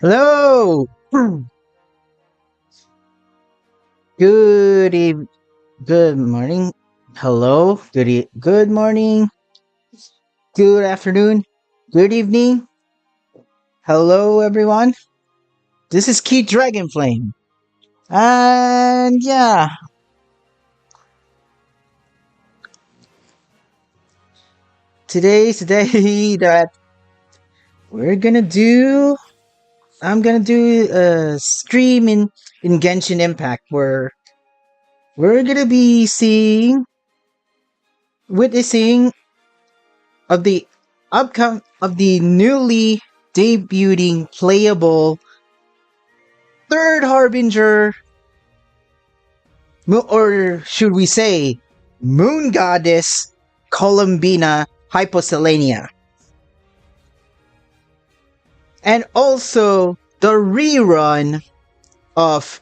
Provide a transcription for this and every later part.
Hello. Good eve- Good morning. Hello. Good morning. Good afternoon. Good evening. Hello, everyone. This is Kieth Dragonflame, and yeah, today's the day that we're gonna do. I'm gonna do a stream in Genshin Impact where we're gonna be witnessing of the of the newly debuting playable third harbinger, or should we say moon goddess Columbina Hyposelenia, and also the rerun of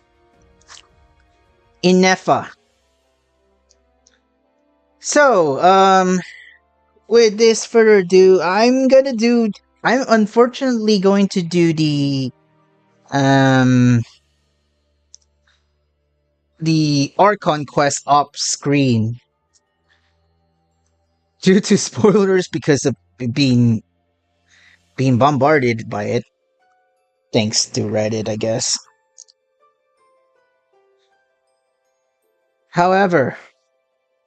Ineffa. So with this further ado, I'm unfortunately going to do um the Archon quest off screen due to spoilers because of being bombarded by it, thanks to Reddit, I guess. However,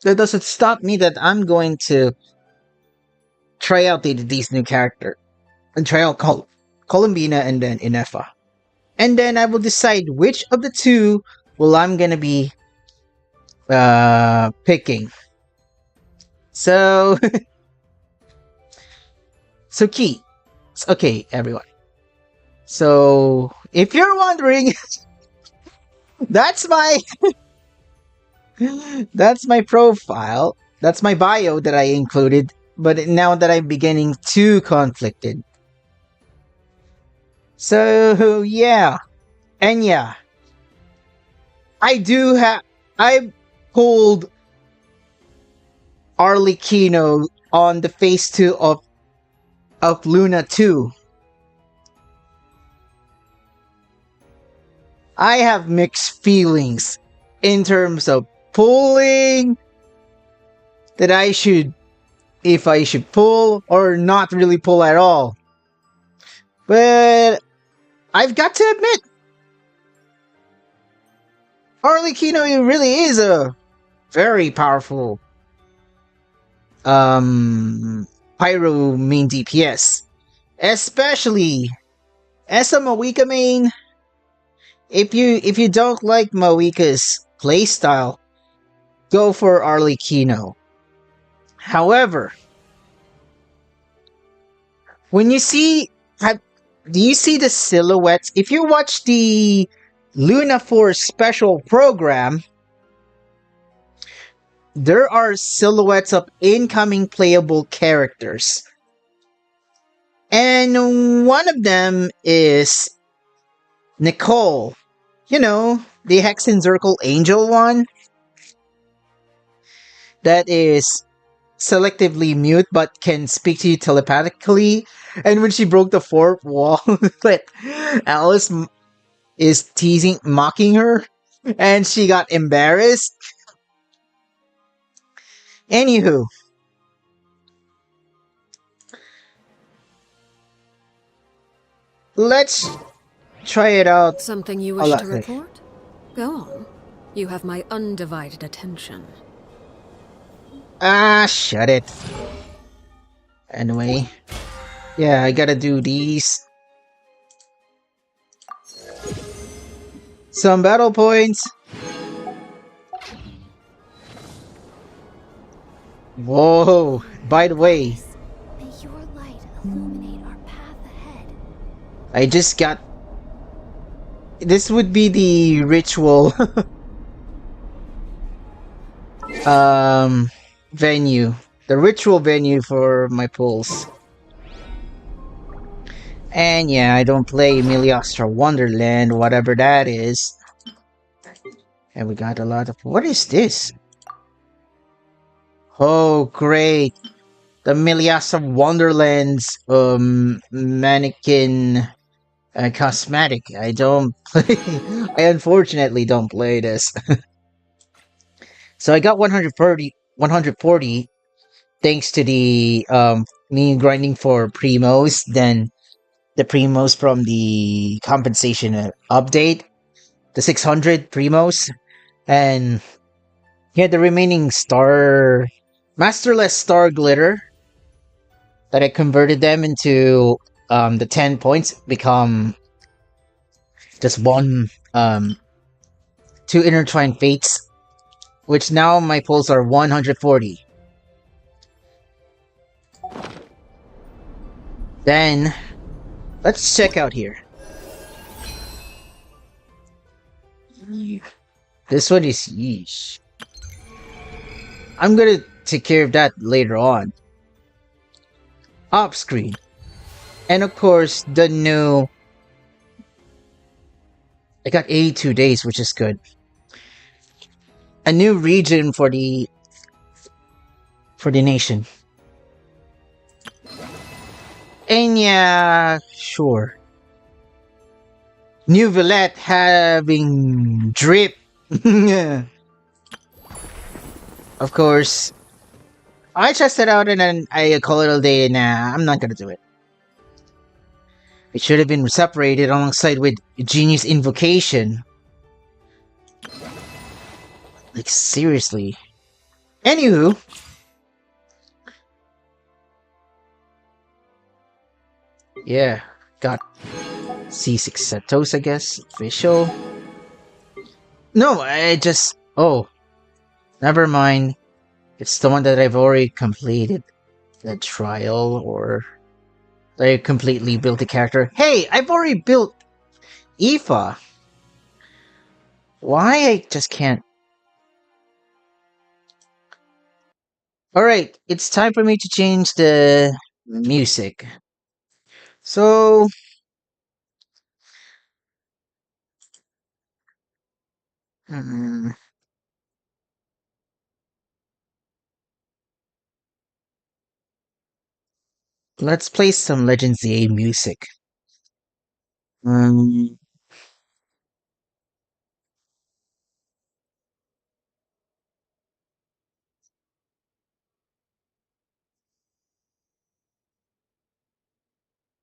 that doesn't stop me that I'm going to try out these new character and try out Columbina and then Ineffa, and then I will decide which of the two will I'm gonna be picking. So so key. Okay, everyone. So if you're wondering, that's my that's my profile. That's my bio that I included. But now that I'm beginning too conflicted. So yeah. And yeah. I pulled Arlecchino on the phase 2 of Luna 2. I have mixed feelings in terms of pulling, that if I should pull or not really pull at all. But I've got to admit, Arlecchino really is a very powerful Pyro main DPS. Especially as a Mawika main, if you don't like Mawika's playstyle, go for Arlecchino. However, when do you see the silhouettes? If you watch the Luna 4 special program, there are silhouettes of incoming playable characters. And one of them is Nicole. You know, the Hex and Circle Angel one. That is selectively mute but can speak to you telepathically. And when she broke the fourth wall, that Alice is mocking her, and she got embarrassed. Anywho, let's try it out. Something you wish to report? Go on. You have my undivided attention. Shut it. Anyway, yeah, I gotta do these. Some battle points. Whoa, by the way, may your light illuminate our path ahead. I just got... This would be the ritual venue. The ritual venue for my pulls. And yeah, I don't play Miliostra Wonderland, whatever that is. And we got a lot of... What is this? Oh, great. The Miliostra Wonderland's mannequin Cosmetic. I don't play. I unfortunately don't play this. So I got 140 thanks to the me grinding for primos, then the primos from the compensation update, the 600 primos, and yeah, the remaining star, masterless star glitter that I converted them into the 10 points become just one two intertwined fates, which now my pulls are 140. Then let's check out here. This one is yeesh. I'm gonna take care of that later on. Off screen. And of course, the new... I got 82 days, which is good. A new region for the nation. And yeah, sure. New Villette having drip. Of course. I tested out and then I call it a day. Nah, I'm not gonna do it. It should have been separated alongside with Genius Invocation. Like, seriously. Anywho. Yeah, got C6 Setos, I guess. Official. No, I just... Oh. Never mind. It's the one that I've already completed. The trial, or... I completely built the character. Hey, I've already built Ineffa. Why I just can't... Alright, it's time for me to change the music. So... let's play some Legends ZA music.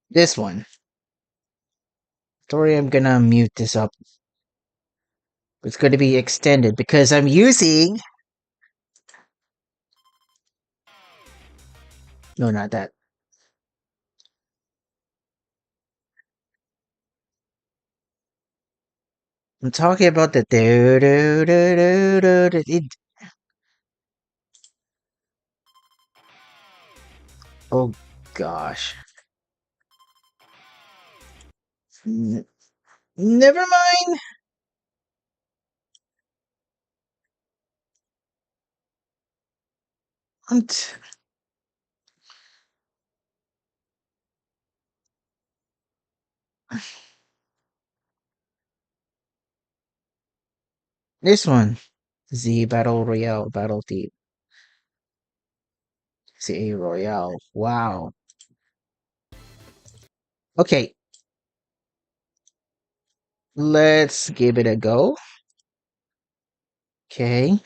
This one. Sorry, I'm gonna mute this up. It's going to be extended because I'm using... No, not that. I'm talking about the... Oh, gosh. Never mind. This one. Z Battle Royale, Battle Team. ZA Royale. Wow. Okay. Let's give it a go. Okay.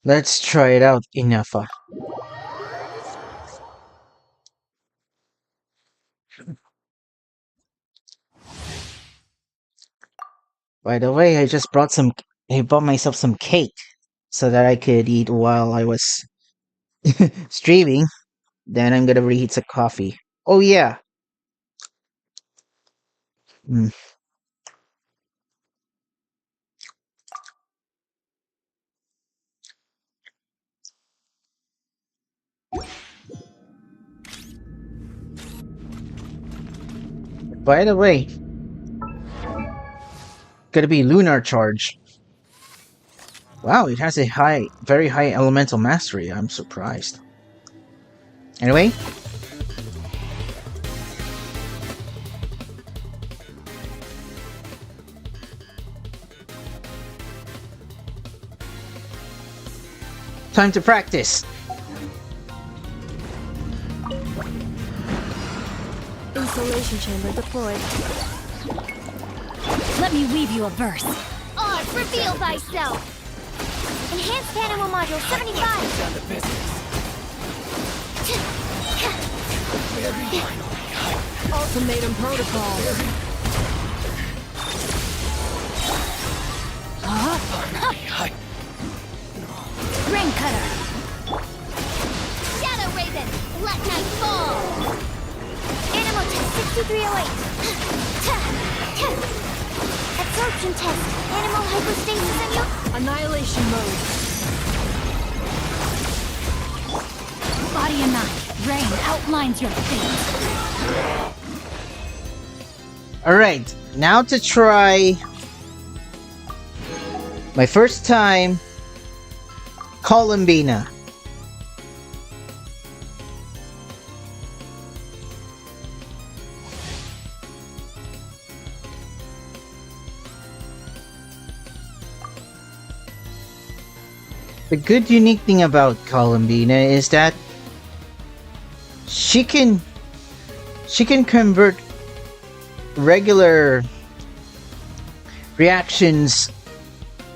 Let's try it out, Ineffa. By the way, I bought myself some cake so that I could eat while I was streaming. Then I'm gonna reheat some coffee. Oh yeah. Mm. By the way, gonna be Lunar Charge. Wow, it has a very high elemental mastery. I'm surprised. Anyway. Time to practice. Consolation chamber deployed. Let me weave you a verse. Odd, reveal thyself! Enhanced animal module 75! Ultimatum protocol. Ring cutter. Shadow Raven! Let night fall! Animal test 6308! Absorption test! Animal hypostasis and your... Annihilation mode. Body and mind. Rain outlines your fate. Alright, now to try my first time Columbina. The good unique thing about Columbina is that she can convert regular reactions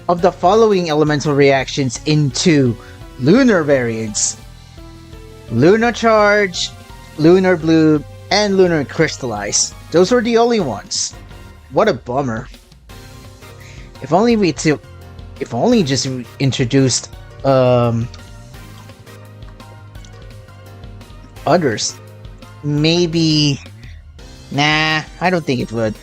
of the following elemental reactions into lunar variants: Lunar Charge, Lunar Bloom, and Lunar Crystallize. Those were the only ones. What a bummer. If only just introduced others. Maybe. Nah, I don't think it would.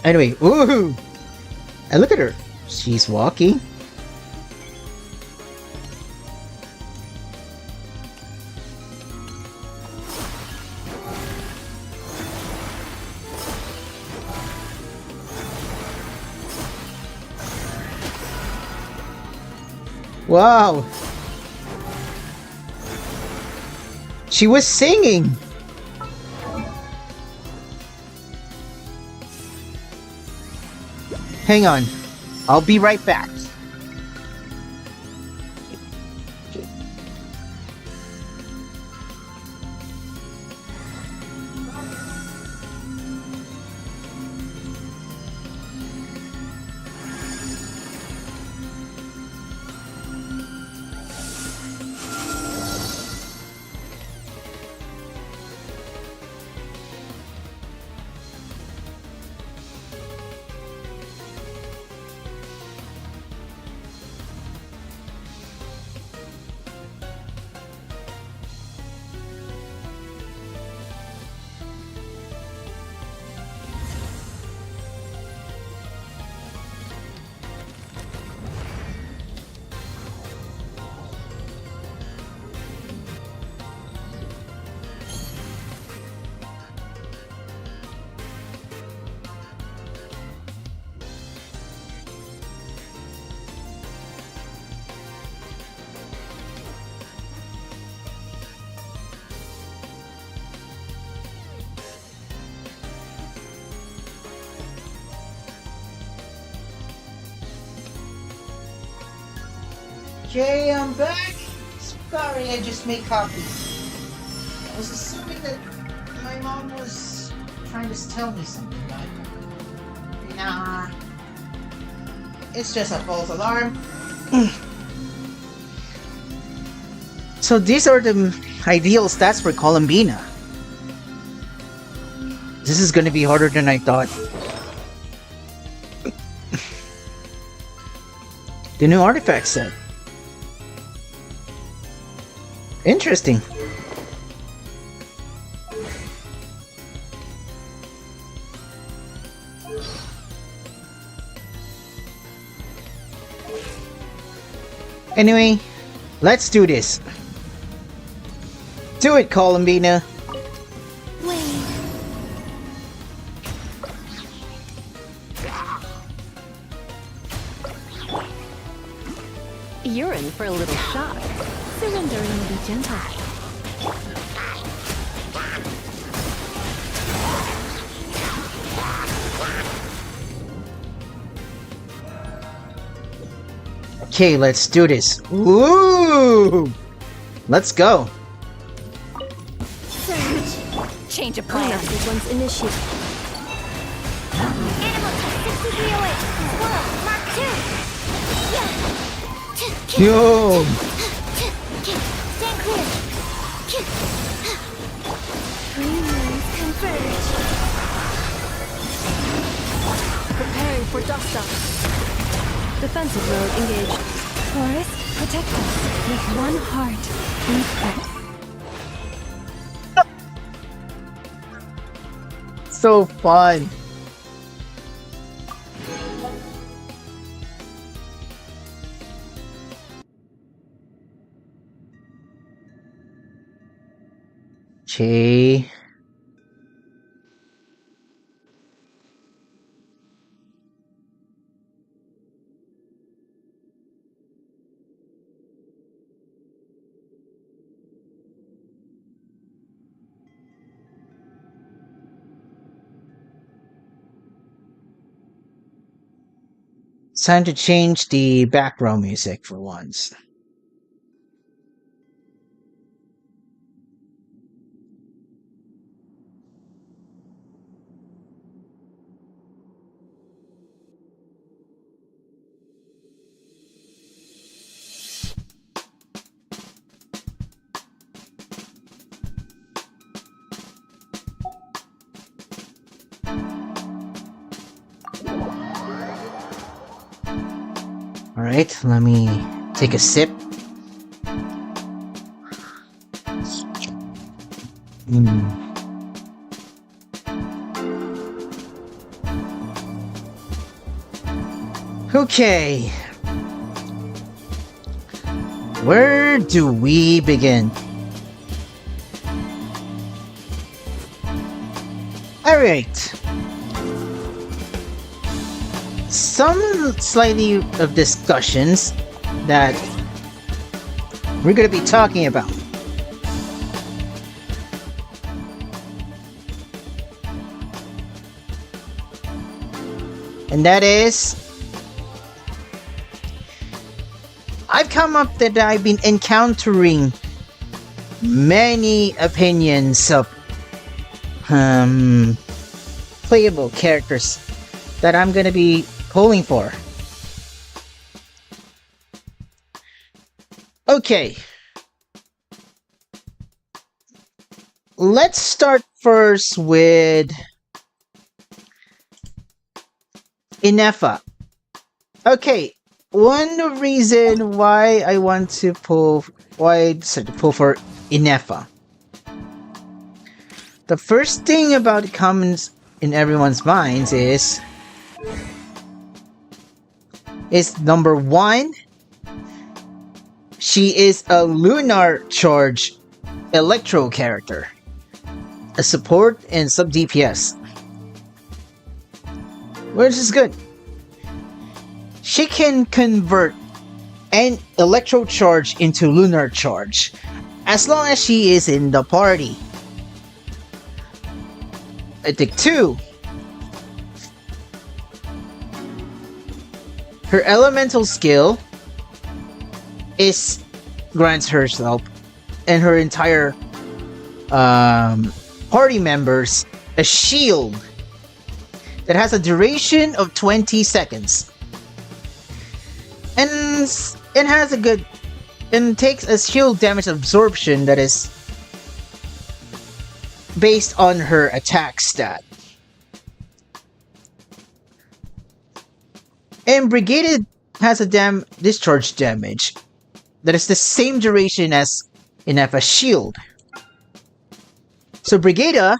Anyway, woohoo! And look at her. She's walking. Wow! She was singing! Hang on. I'll be right back. Okay, I'm back. Sorry, I just made copies. I was assuming that my mom was trying to tell me something, but nah. It's just a false alarm. So these are the ideal stats for Columbina. This is gonna be harder than I thought. The new artifact set. Interesting. Anyway, let's do this. Do it, Columbina. Wait. You're in for a little shock. Surrender and be gentle. Okay, let's do this. Woo! Let's go. Surge. Change of My plan. message once initiated. Animal test 6308. Swirl. Mark 2. Yeah. Yo! Stand clear. Greenlands converge. Preparing for dust up. Defensive mode engaged. Forest, protect us with one heart. So fun. Okay. It's time to change the background music for once. Alright, let me take a sip. Okay. Where do we begin? Alright. Some slightly of discussions that we're going to be talking about. And that is, I've come up that I've been encountering many opinions of playable characters that I'm gonna be pulling for. Okay. Let's start first with Ineffa. Okay, one reason why I decided to pull for Ineffa. The first thing about it comes in everyone's minds is number one, she is a lunar charge electro character, a support and sub DPS, which is good. She can convert an electro charge into lunar charge as long as she is in the party. I think 2, her elemental skill grants herself and her entire party members a shield that has a duration of 20 seconds. And takes a shield damage absorption that is based on her attack stat. And Brigada has a discharge damage that is the same duration as Ineffa's shield. So Brigada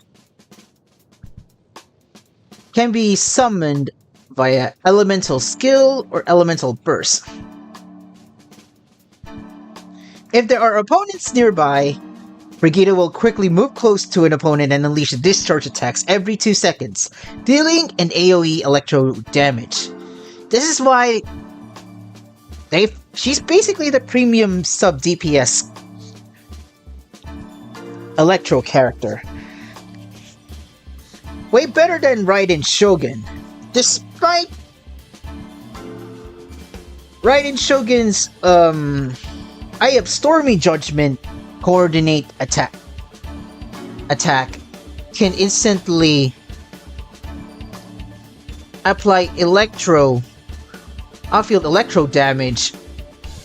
can be summoned via elemental skill or elemental burst. If there are opponents nearby, Brigada will quickly move close to an opponent and unleash discharge attacks every 2 seconds, dealing an AoE electro damage. This is why she's basically the premium sub DPS electro character. Way better than Raiden Shogun. Despite Raiden Shogun's Eye of Stormy judgment coordinate attack can instantly apply off-field electro damage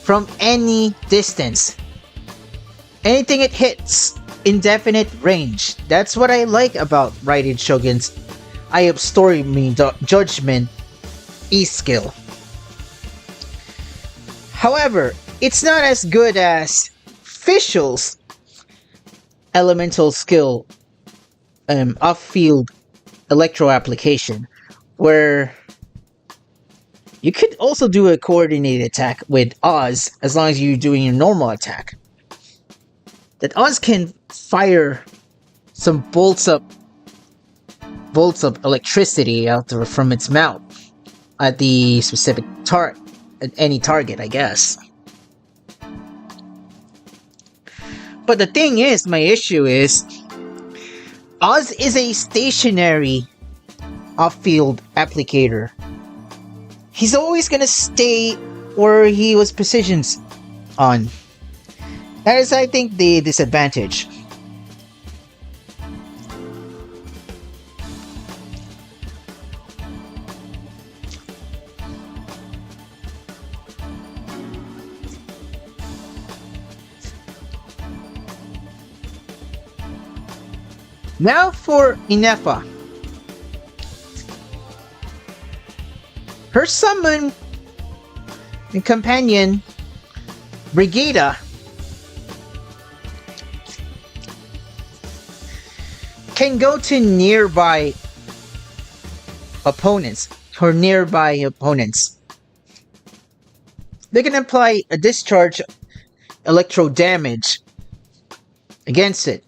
from any distance. Anything it hits, indefinite range. That's what I like about Raiden Shogun's Eye of Stormy Judgment E-skill. However, it's not as good as Fischl's elemental skill off-field electro application, where you could also do a coordinated attack with Oz as long as you're doing your normal attack. That Oz can fire some bolts of electricity out from its mouth at the specific at any target, I guess. But the thing is, my issue is, Oz is a stationary off-field applicator. He's always gonna stay where he was positioned on. That is, I think, the disadvantage. Now for Ineffa. Her summon and companion, Brigida, can go to nearby opponents. They can apply a discharge electro damage against it.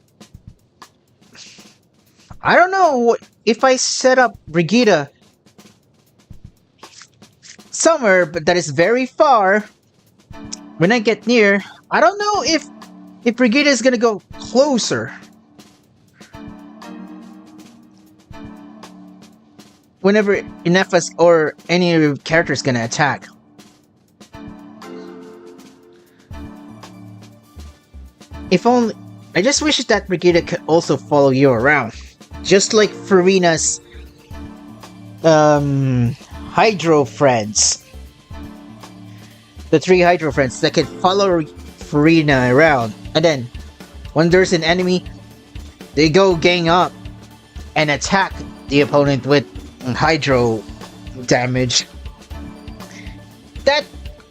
I don't know if I set up Brigida somewhere, but that is very far. When I get near, I don't know if Brigida is gonna go closer. Whenever Ineffa's or any character is gonna attack. If only, I just wish that Brigida could also follow you around. Just like Furina's Hydro Friends. The 3 Hydro Friends that can follow Furina around. And then, when there's an enemy, they go gang up and attack the opponent with Hydro damage. That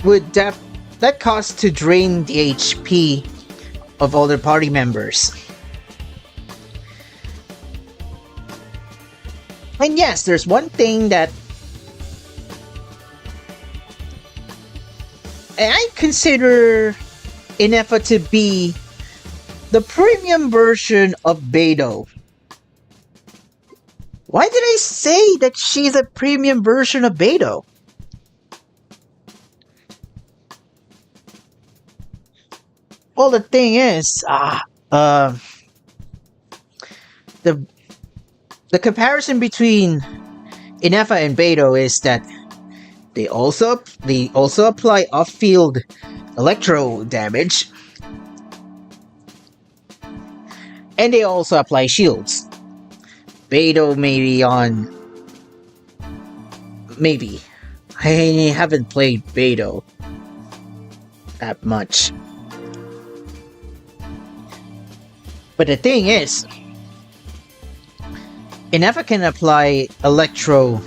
would that cause to drain the HP of all their party members. And yes, there's one thing that I consider Ineffa to be the premium version of Beidou. Why did I say that she's a premium version of Beidou? Well, the thing is, the comparison between Ineffa and Beidou is that they also apply off-field electro damage, and they also apply shields. Beidou maybe. I haven't played Beidou that much. But the thing is, Ineffa can apply electro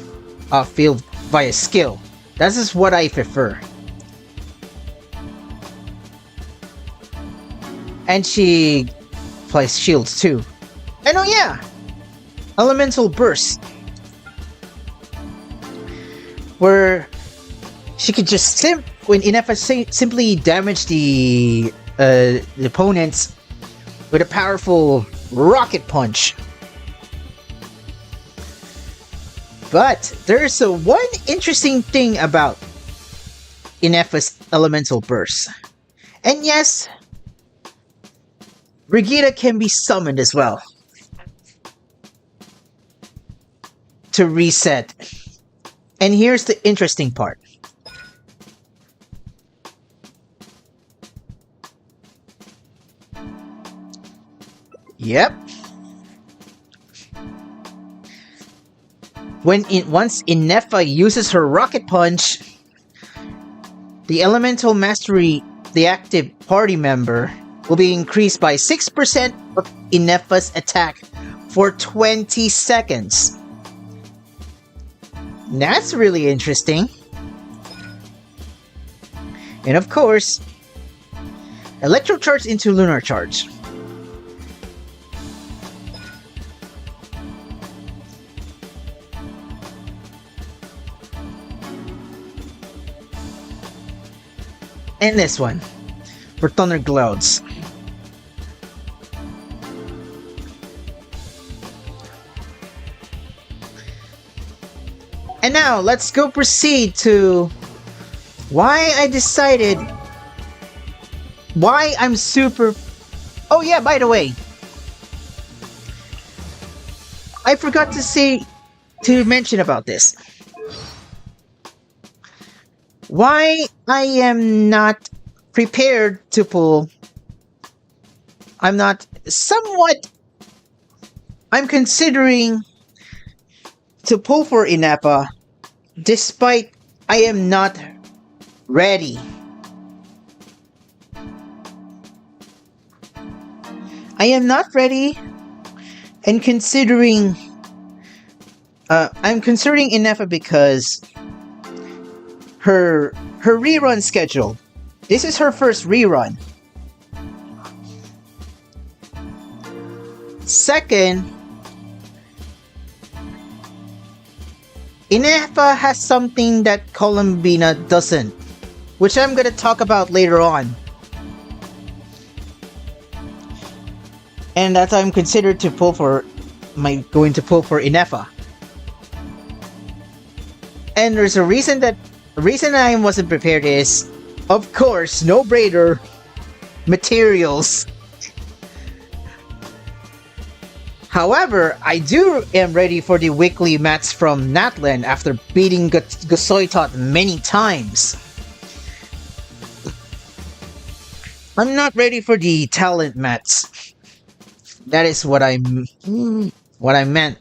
off-field via skill. That is what I prefer. And she applies shields too. And oh yeah! Elemental Burst. Where she could just when Ineffa simply damage the opponents with a powerful rocket punch. But there's one interesting thing about Ineffa's Elemental Burst. And yes, Brigida can be summoned as well to reset. And here's the interesting part. Yep. Once Ineffa uses her Rocket Punch, the Elemental Mastery, the active party member, will be increased by 6% of Ineffa's attack for 20 seconds. That's really interesting. And of course, Electro Charge into Lunar Charge. And this one, for Thunder Clouds. And now, let's go proceed to why I decided... Why I'm super... Oh yeah, by the way, I forgot to mention about this. Why I am not prepared to pull... I'm considering to pull for Ineffa, despite I am not ready. I am not ready, and considering... I'm considering Ineffa because her rerun schedule. This is her first rerun. Second, Ineffa has something that Columbina doesn't, which I'm gonna talk about later on. And that I'm considered to pull for... going to pull for Ineffa. And there's a reason that... The reason I wasn't prepared is, of course, no braider materials. However, I am ready for the weekly mats from Natlan after beating Gosoitot many times. I'm not ready for the talent mats. That is what I meant.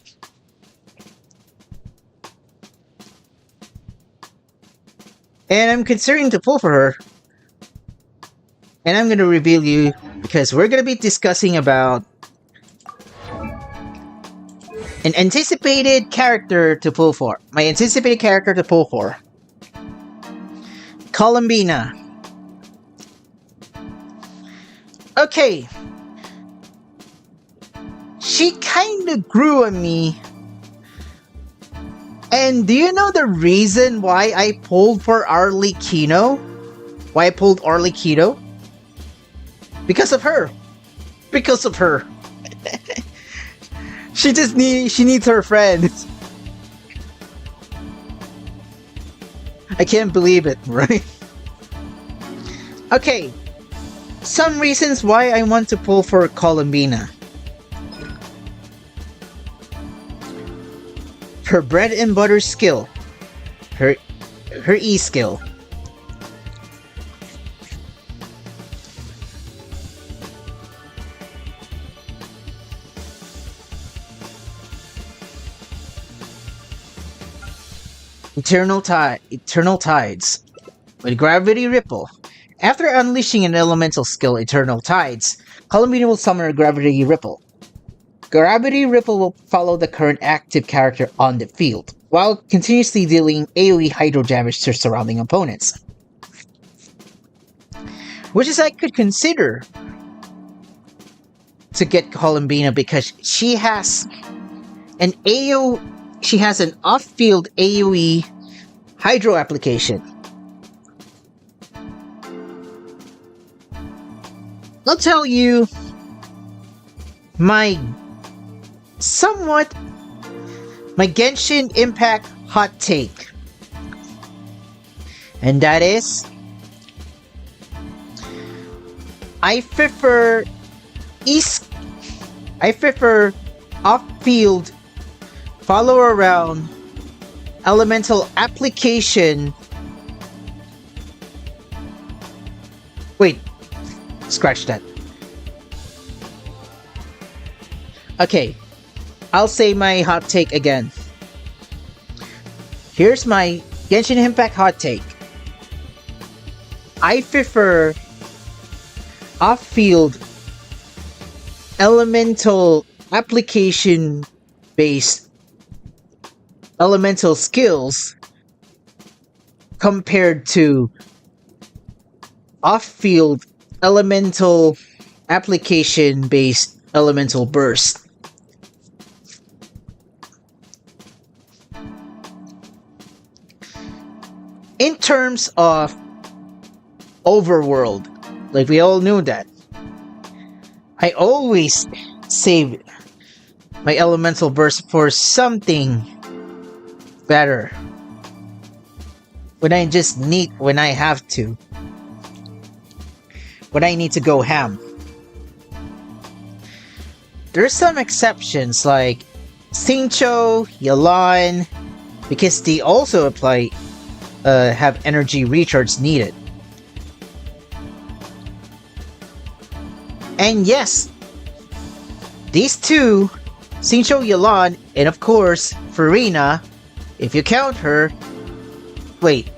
And I'm considering to pull for her. And I'm going to reveal you, because we're going to be discussing about an anticipated character to pull for. My anticipated character to pull for. Columbina. Okay. She kinda grew on me. And do you know the reason why I pulled for Arlecchino? Why I pulled Arlecchino? Because of her. Because of her. She needs her friends. I can't believe it, right? Okay. Some reasons why I want to pull for Columbina. Her bread and butter skill. Her E skill. Eternal Tides. With Gravity Ripple. After unleashing an elemental skill, Eternal Tides, Columbina will summon a Gravity Ripple. Gravity Ripple will follow the current active character on the field, while continuously dealing AoE hydro damage to surrounding opponents. Which is I could consider to get Columbina because she has an off-field AoE hydro application. I'll tell you my Genshin Impact hot take. And that is, I prefer off-field follow around elemental application. Wait, scratch that. Okay, I'll say my hot take again. Here's my Genshin Impact hot take. I prefer off-field elemental application based elemental skills compared to off-field elemental application based elemental burst. In terms of overworld, like we all knew that, I always save my elemental burst for something better. When I have to. When I need to go ham. There's some exceptions like Xingqiu, Yalan, because they also have energy recharge needed. And yes, these two, Xingqiu, Yalan, and of course, Farina, if you count her. Wait,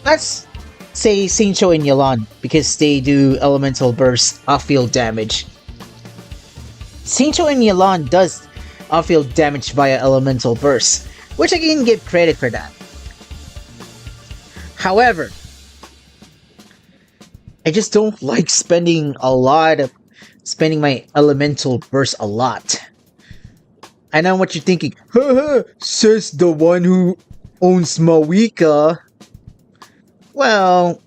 let's say Xingqiu and Yalan, because they do elemental burst off-field damage. Xingqiu and Yalan does off-field damage via elemental burst, which I can give credit for that. However, I just don't like spending my elemental burst a lot. I know what you're thinking. Haha, says the one who owns Mawika. Well,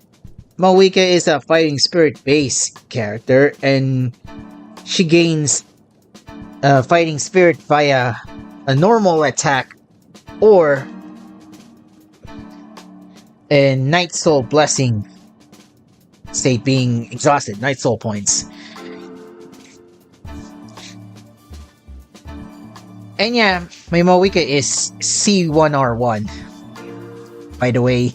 Mawika is a fighting spirit based character, and she gains fighting spirit via a normal attack or a Night Soul Blessing state being exhausted, Night Soul points. And yeah, my Mawika is C1R1. By the way.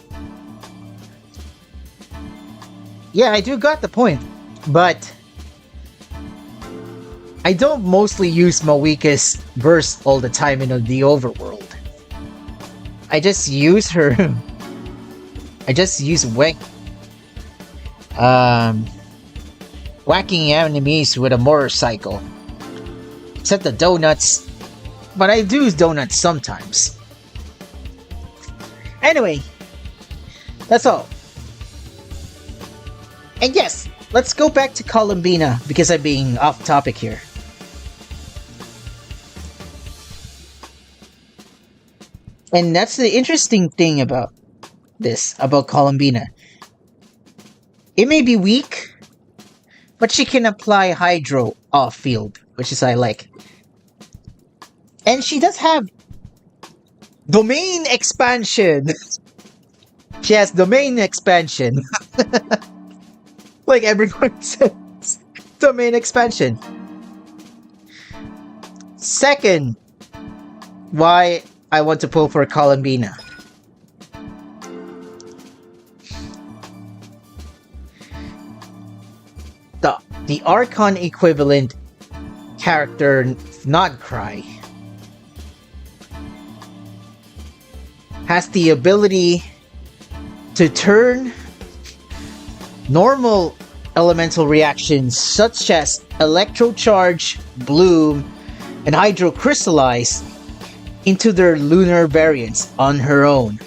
Yeah, I do got the point. But I don't mostly use Mawika's burst all the time in the overworld. I just use her. I just use whacking enemies with a motorcycle. Except the donuts. But I do donuts sometimes. Anyway, that's all. And yes, let's go back to Columbina because I'm being off topic here. And that's the interesting thing about Columbina. It may be weak, but she can apply Hydro off-field, which is I like. And she does have domain expansion. She has domain expansion. Like everyone says, domain expansion. Second, why I want to pull for Columbina. The Archon equivalent character, Nodcry, has the ability to turn normal elemental reactions such as Electro Charge, Bloom, and Hydro Crystallize into their lunar variants on her own.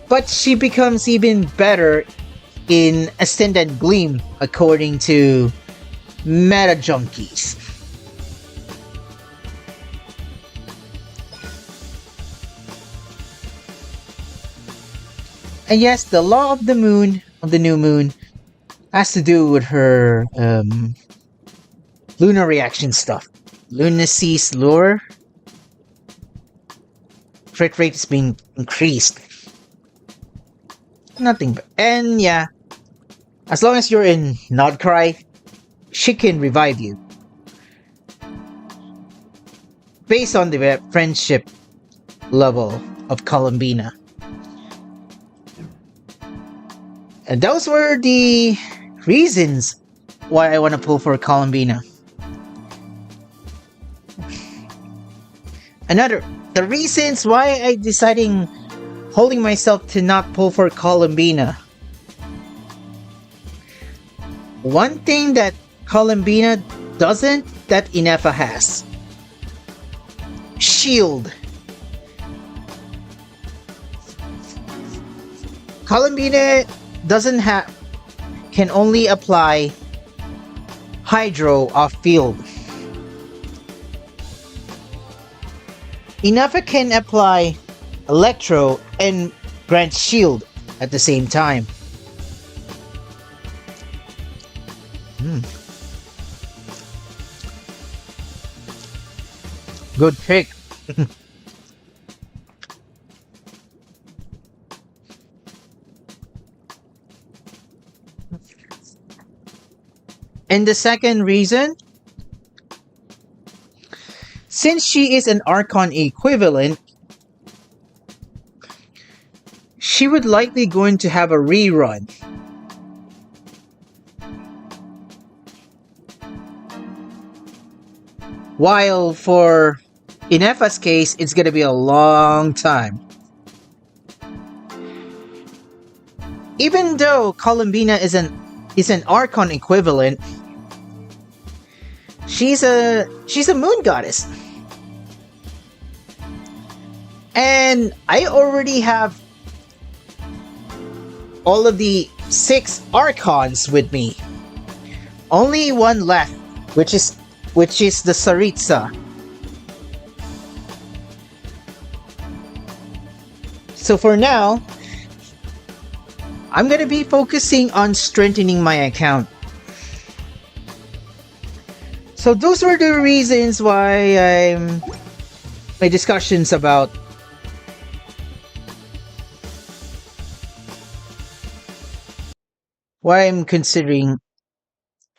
But she becomes even better in Ascendant Gleam according to Meta Junkies. And yes, the law of the moon, of the new moon, has to do with her lunar reaction stuff. Lunacy's lure. Crit rate is being increased. Nothing but... And yeah, as long as you're in Nodcry, she can revive you. Based on the friendship level of Columbina. And those were the reasons why I want to pull for Columbina. The reasons why I deciding holding myself to not pull for Columbina. One thing that Columbina doesn't, that Ineffa has. Shield. Columbina doesn't have, can only apply Hydro off field. Ineffa can apply Electro and grant shield at the same time. Good pick. And the second reason, since she is an Archon equivalent, she would likely going to have a rerun. While for Ineffa's case, it's gonna be a long time. Even though Columbina is an Archon equivalent, she's a moon goddess. And I already have all of the 6 Archons with me. Only one left, which is the Saritsa. So for now, I'm gonna be focusing on strengthening my account. So those were the reasons why my discussions about why I'm considering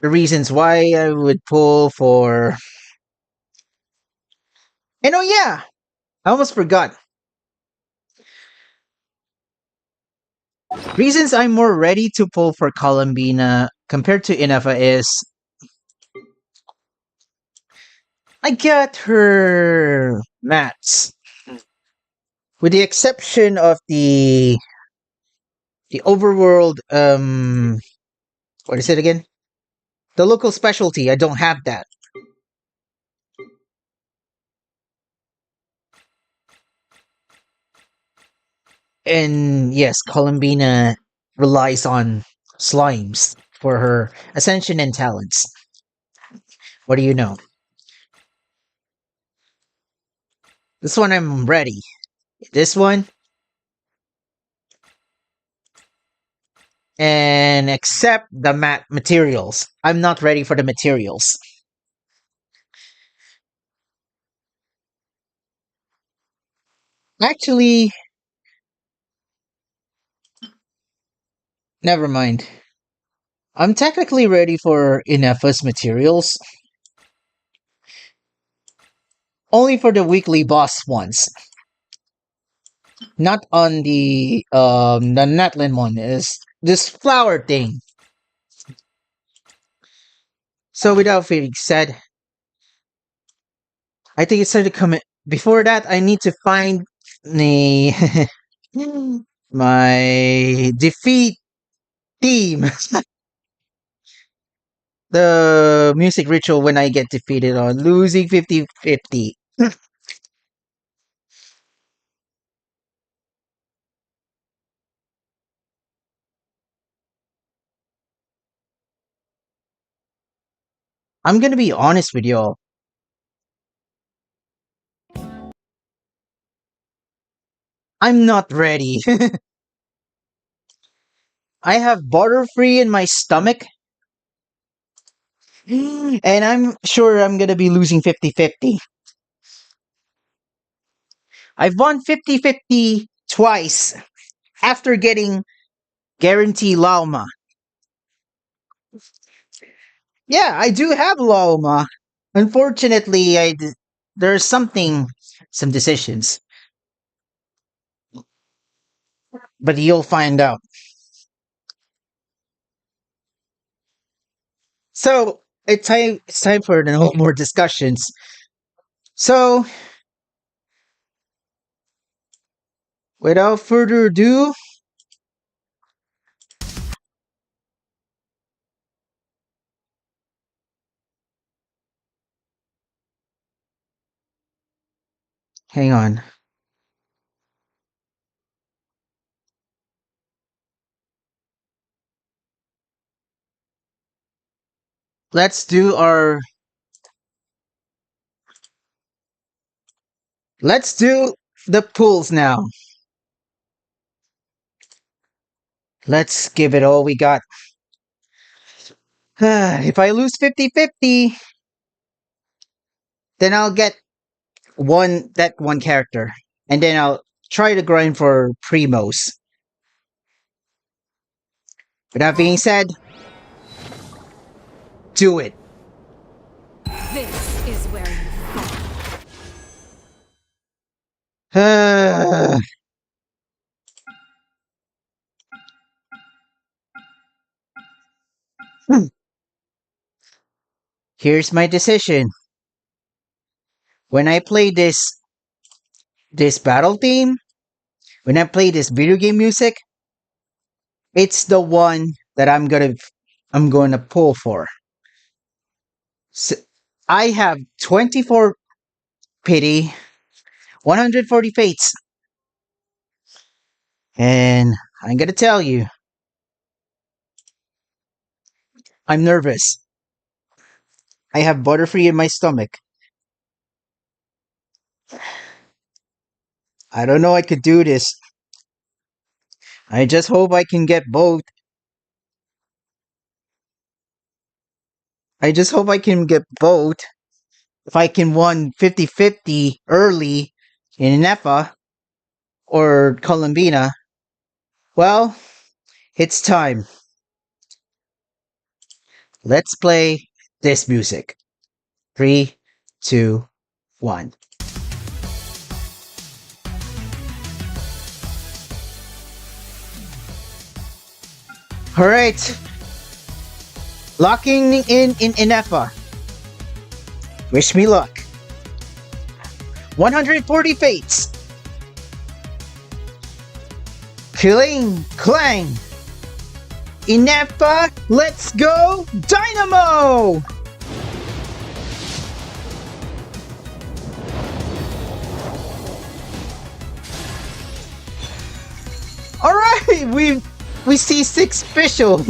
the reasons why I would pull for. And oh yeah, I almost forgot. Reasons I'm more ready to pull for Columbina compared to Ineffa is I got her mats. With the exception of the overworld, what is it again? The local specialty, I don't have that. And yes, Columbina relies on slimes for her ascension and talents. What do you know? This one I'm ready. This one. And except the matte materials. I'm not ready for the materials. Actually, never mind. I'm technically ready for Ineffa's materials. Only for the weekly boss ones. Not on the Netlin one. Is this flower thing. So without further said, I think it's time to commit. Before that, I need to find the my defeat theme. The music ritual when I get defeated on losing 50-50. I'm gonna be honest with y'all. I'm not ready. I have Butterfree in my stomach. And I'm sure I'm gonna be losing 50-50. I've won 50-50 twice after getting Guarantee Lauma. Yeah, I do have Lauma. Unfortunately, there's some decisions. But you'll find out. So it's time for no more discussions. So without further ado, hang on. Let's do our let's do the pools now. Let's give it all we got. If I lose 50-50, then I'll get one character. And then I'll try to grind for primos. With that being said, do it. This is where you Here's my decision. When I play this battle theme, when I play this video game music, it's the one that I'm gonna pull for. So, I have 24 pity, 140 fates, and I'm gonna tell you, I'm nervous. I have butterfree in my stomach. I don't know I could do this. I just hope I can get both. I just hope I can get both. If I can win 50-50 early in Ineffa or Columbina, well, it's time. Let's play this music. 3, 2, 1. Alright. Locking in Ineffa. Wish me luck. 140 fates. Cling, clang. Ineffa, let's go, Dynamo! Alright, we see 6 official.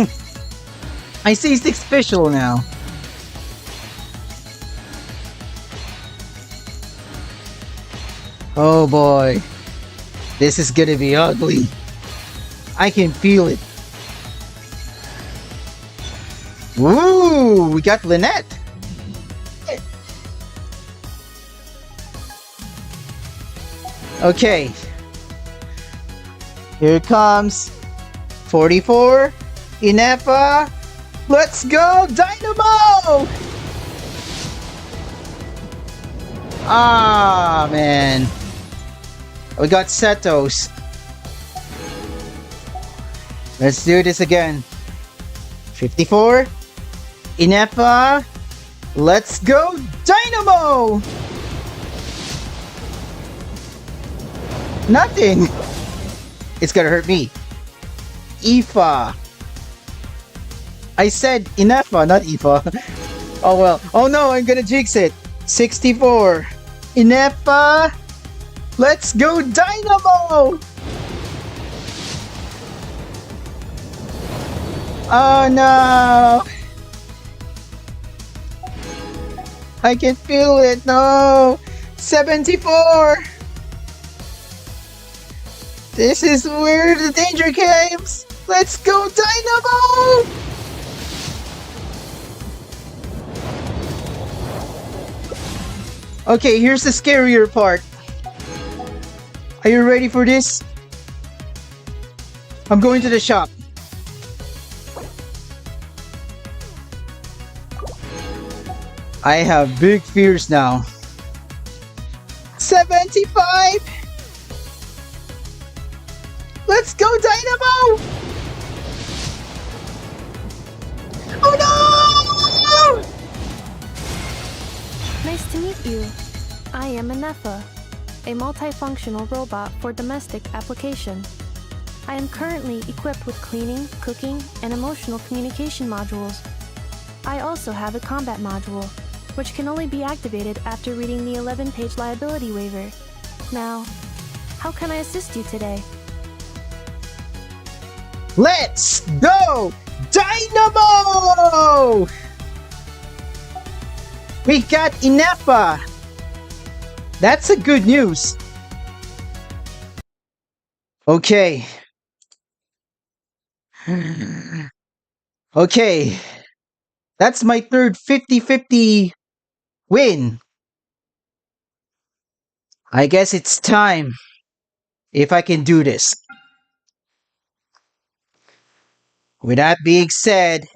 I see 6 official now. Oh boy. This is gonna be ugly. I can feel it. Woo! We got Lynette. Okay. Here comes 44. Ineffa. Let's go, Dynamo! Ah, man. We got Setos. Let's do this again. 54. Ineffa. Let's go, Dynamo! Nothing. It's gonna hurt me. Aoife. I said Ineffa, not Aoife. Oh well. Oh no, I'm gonna jinx it. 64. Ineffa. Let's go, Dynamo! Oh no! I can feel it. No! 74. This is where the danger comes. Let's go, Dynamo! Okay, here's the scarier part. Are you ready for this? I'm going to the shop. I have big fears now. 75! Let's go, Dynamo! Oh no! Nice to meet you. I am Ineffa, a multifunctional robot for domestic application. I am currently equipped with cleaning, cooking, and emotional communication modules. I also have a combat module, which can only be activated after reading the 11-page liability waiver. Now, how can I assist you today? Let's go! Dynamo! We got Ineffa! That's a good news. Okay. Okay. That's my third 50-50 win. I guess it's time. If I can do this. With that being said,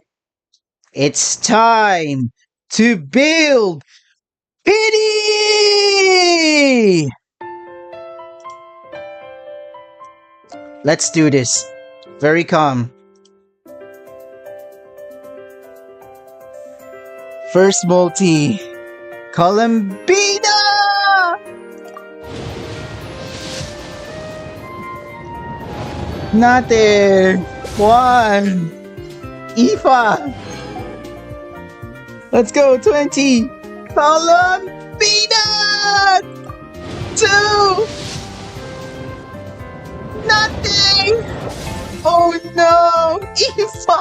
it's time to build Pity! Let's do this. Very calm. First multi. Columbina! Nothing. One. Ineffa. Let's go. 20. Columbina. 2. Nothing. Oh no. Ineffa.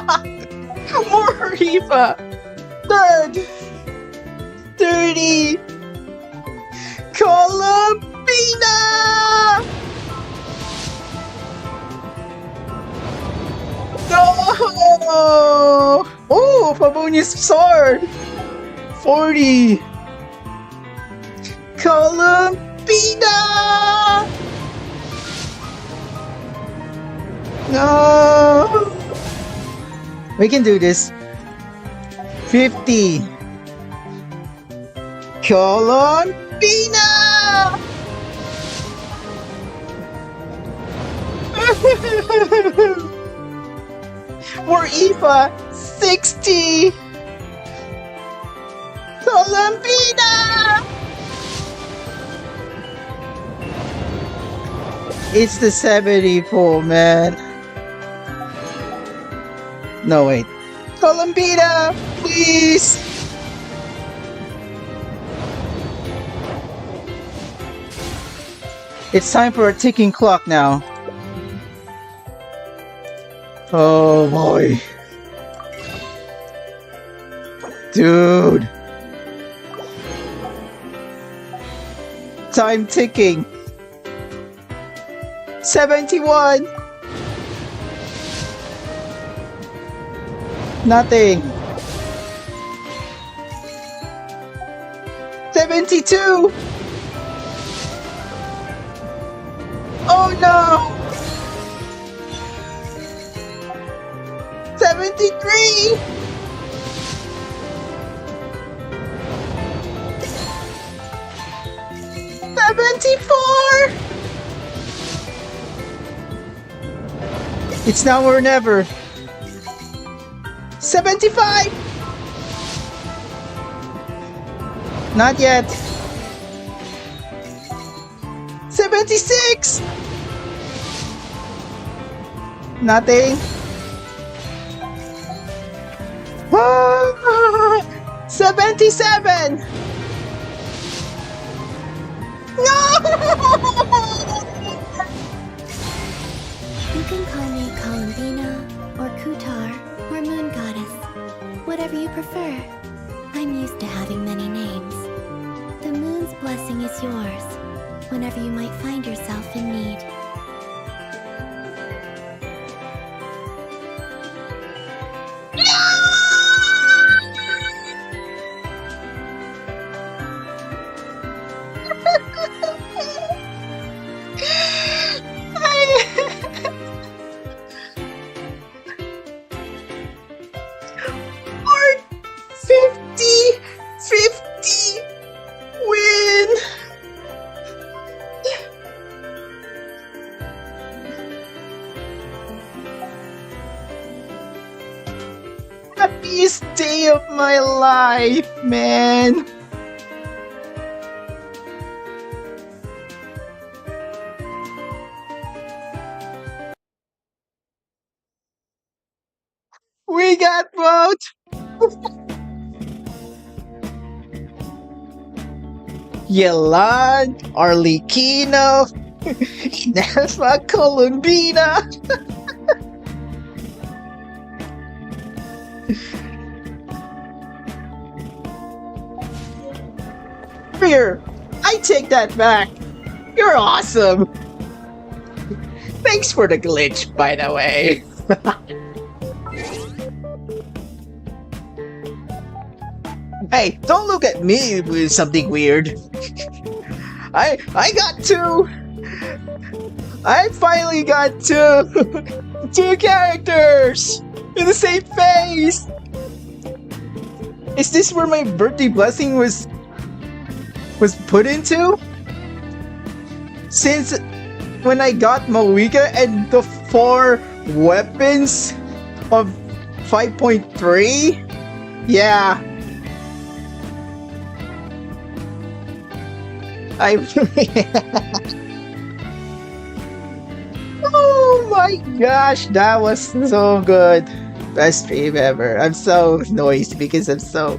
More Ineffa. Third. 30. Columbina. No! Oh, Pavonia's sword! 40! Columbina! No! We can do this. 50! Columbina! More Ineffa! 60! Columbina! It's the 74, man. No, wait. Columbina! Please! It's time for a ticking clock now. Oh boy. Dude. Time ticking. 71. Nothing. 72. Oh no. 73! 74! It's now or never. 75! Not yet. 76! Nothing. 77! No! You can call me Columbina, or Kutar, or Moon Goddess. Whatever you prefer. I'm used to having many names. The moon's blessing is yours, whenever you might find yourself in need. Or 50 win. Happiest day of my life, man. We got both! Yelan, Arlecchino, Ineffa, Columbina! Here, I take that back. You're awesome. Thanks for the glitch, by the way. Hey, don't look at me with something weird. I got two. I finally got two characters in the same face. Is this where my birthday blessing was put into? Since when I got Moika and the 4 weapons of 5.3? Yeah. Oh my gosh, that was so good. Best stream ever. I'm so noisy because I'm so...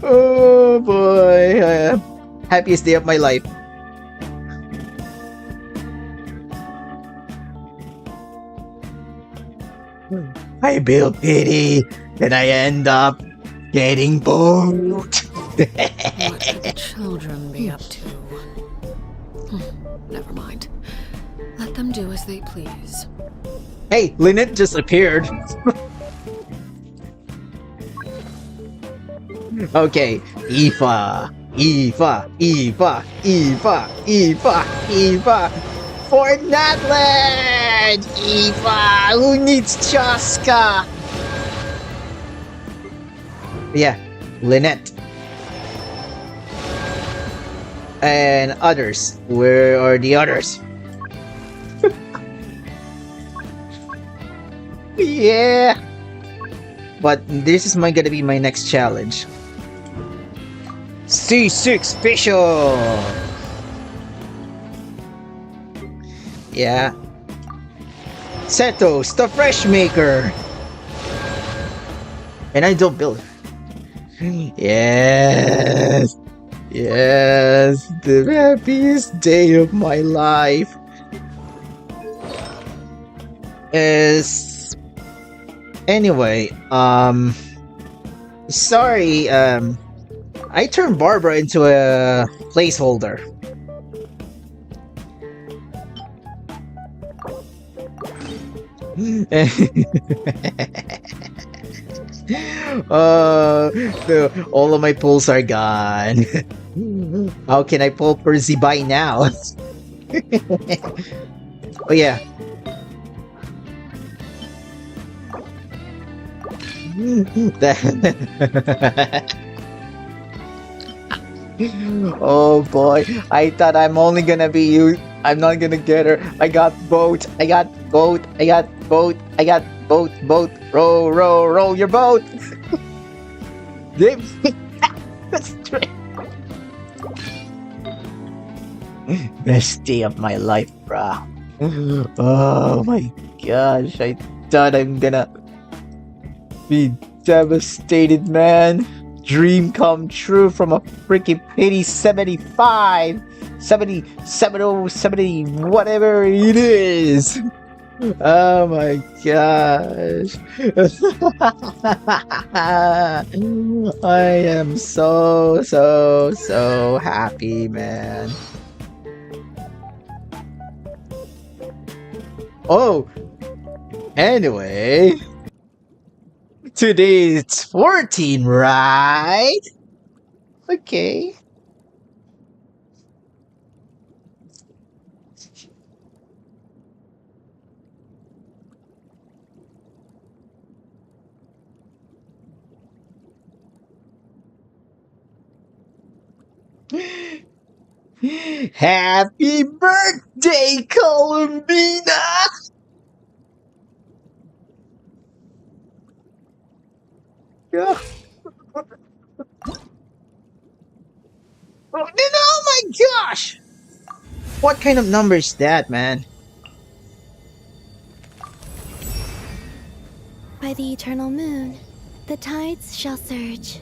Oh boy. Happiest day of my life. I build pity, then I end up getting bored. What should the children be up to? Never mind. Let them do as they please. Hey, Lynette just appeared. Okay, Aoife, for Natland! Aoife, who needs Chaska? Yeah, Lynette. And others. Where are the others? Yeah. But this is gonna be my next challenge. C6 special. Yeah. Setos, the fresh maker. And I don't build. Yes. Yes. The happiest day of my life. Anyway, sorry, I turned Barbara into a placeholder. All of my pulls are gone. How can I pull for Zibai now? Oh yeah. Oh boy, I thought I'm only gonna be you. I'm not gonna get her. I got boat. I got boat. I got boat. I got boat. Boat. Row, row, roll your boat. Best day of my life, bruh. Oh my gosh, I thought I'm gonna be devastated, man. Dream come true from a freaking pity 75, 70, 70, 70, whatever it is. Oh my gosh. I am so happy, man. Oh, anyway. Today it's 14, right? Okay. Happy birthday, Columbina! Yeah. Oh my gosh! What kind of number is that, man? By the eternal moon, the tides shall surge.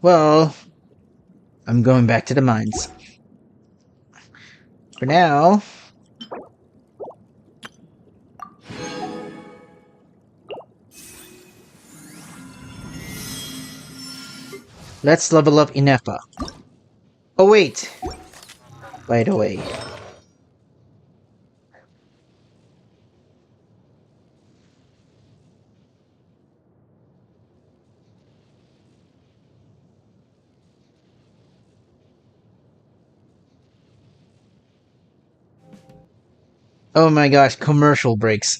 Well, I'm going back to the mines. For now. Let's level up Ineffa. Oh wait! By the way. Oh my gosh, commercial breaks.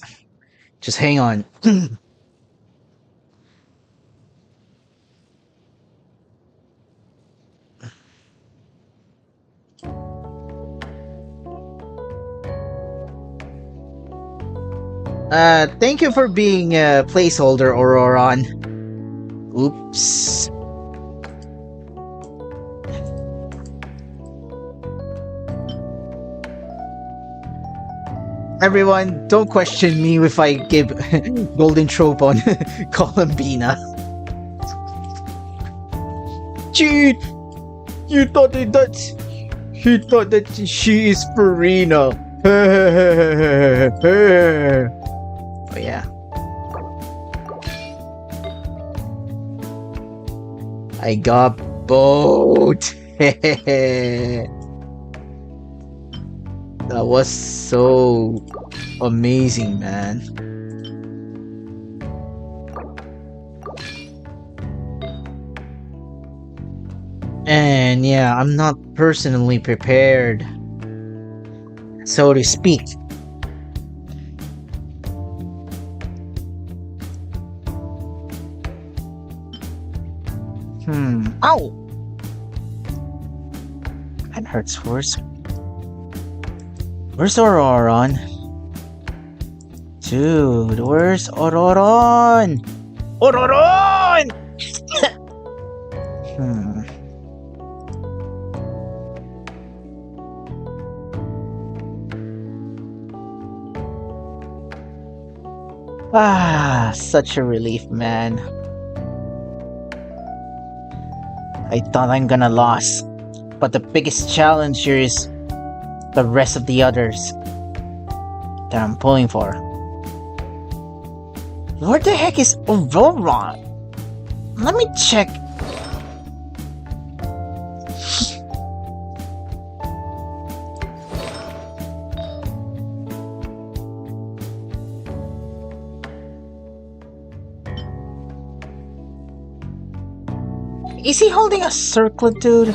Just hang on. Thank you for being a placeholder, Auroron. Oops. Everyone, don't question me if I give golden trope on Columbina. Cheat! You thought that he thought that she is Farina. Oh yeah. I got both. That was so amazing, man. And yeah, I'm not personally prepared, so to speak. Ow! That hurts worse. Where's Auroron? Dude, where's Auroron? Auroron! Ah, such a relief, man. I thought I'm gonna lose, but the biggest challenge here is the rest of the others that I'm pulling for. Where the heck is Auroron? Let me check. Is he holding a circlet, dude?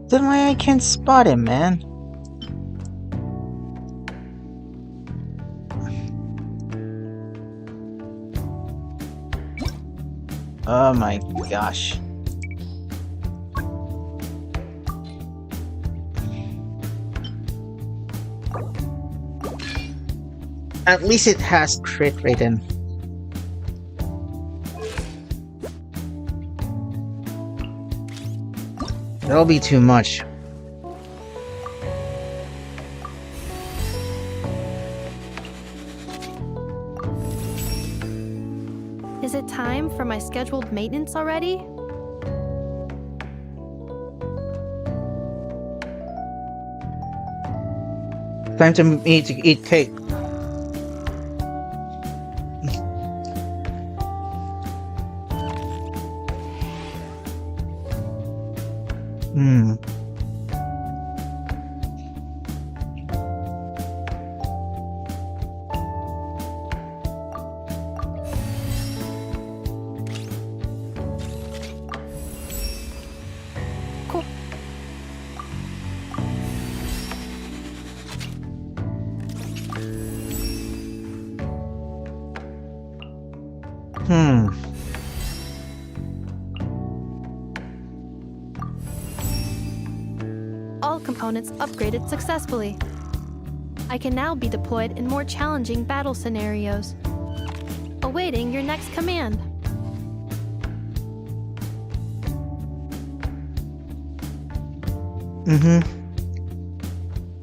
Then why I can't spot him, man? Oh my gosh. At least it has crit written. That'll be too much. Is it time for my scheduled maintenance already? Time to me to eat cake. Cool. All components upgraded successfully. I can now be deployed in more challenging battle scenarios. Awaiting your next command.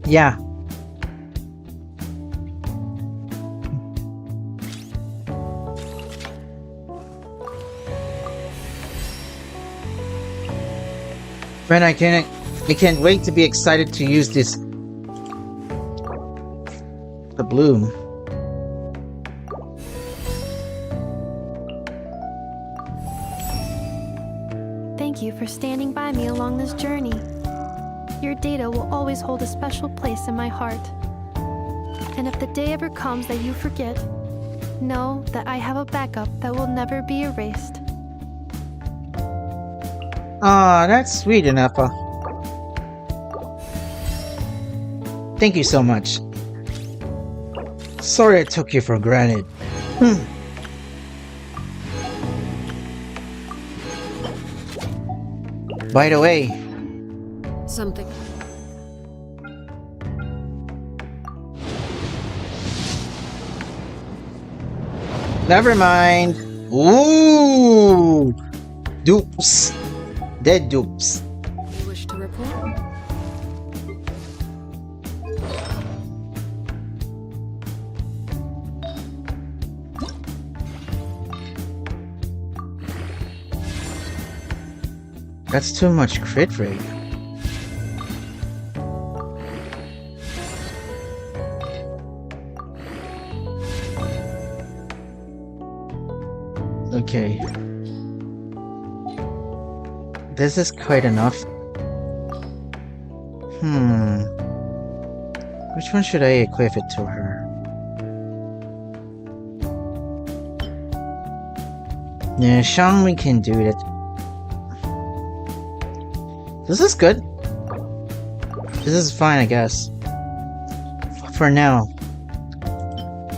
Yeah. Friend, I can't wait to be excited to use this. The bloom. Thank you for standing by me along this journey. Your data will always hold a special place in my heart. And if the day ever comes that you forget, know that I have a backup that will never be erased. Ah, that's sweet, Ineffa. Thank you so much. Sorry I took you for granted. By the way, Something. never mind. Ooh, dupes, dead dupes. You wish to report? That's too much crit rate. Okay. This is quite enough. Which one should I equip it to her? Yeah, Xiangmi can do it. This is good. This is fine, I guess. For now.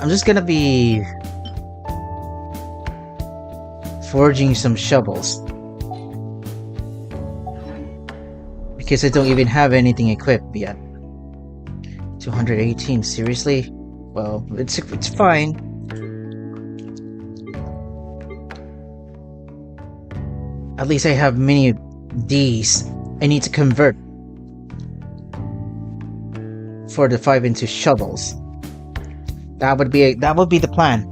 I'm just gonna be forging some shovels. Because I don't even have anything equipped yet. 218, seriously? Well, it's fine. At least I have many D's I need to convert for the 5 into shovels. That would be the plan.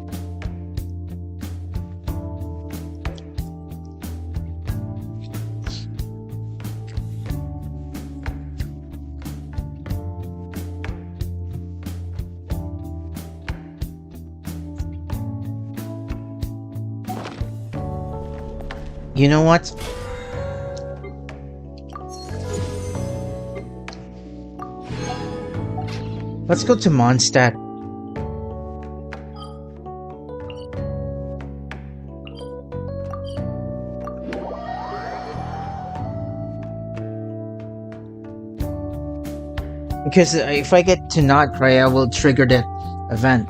You know what? Let's go to Mondstadt. Because if I get to not cry, I will trigger that event.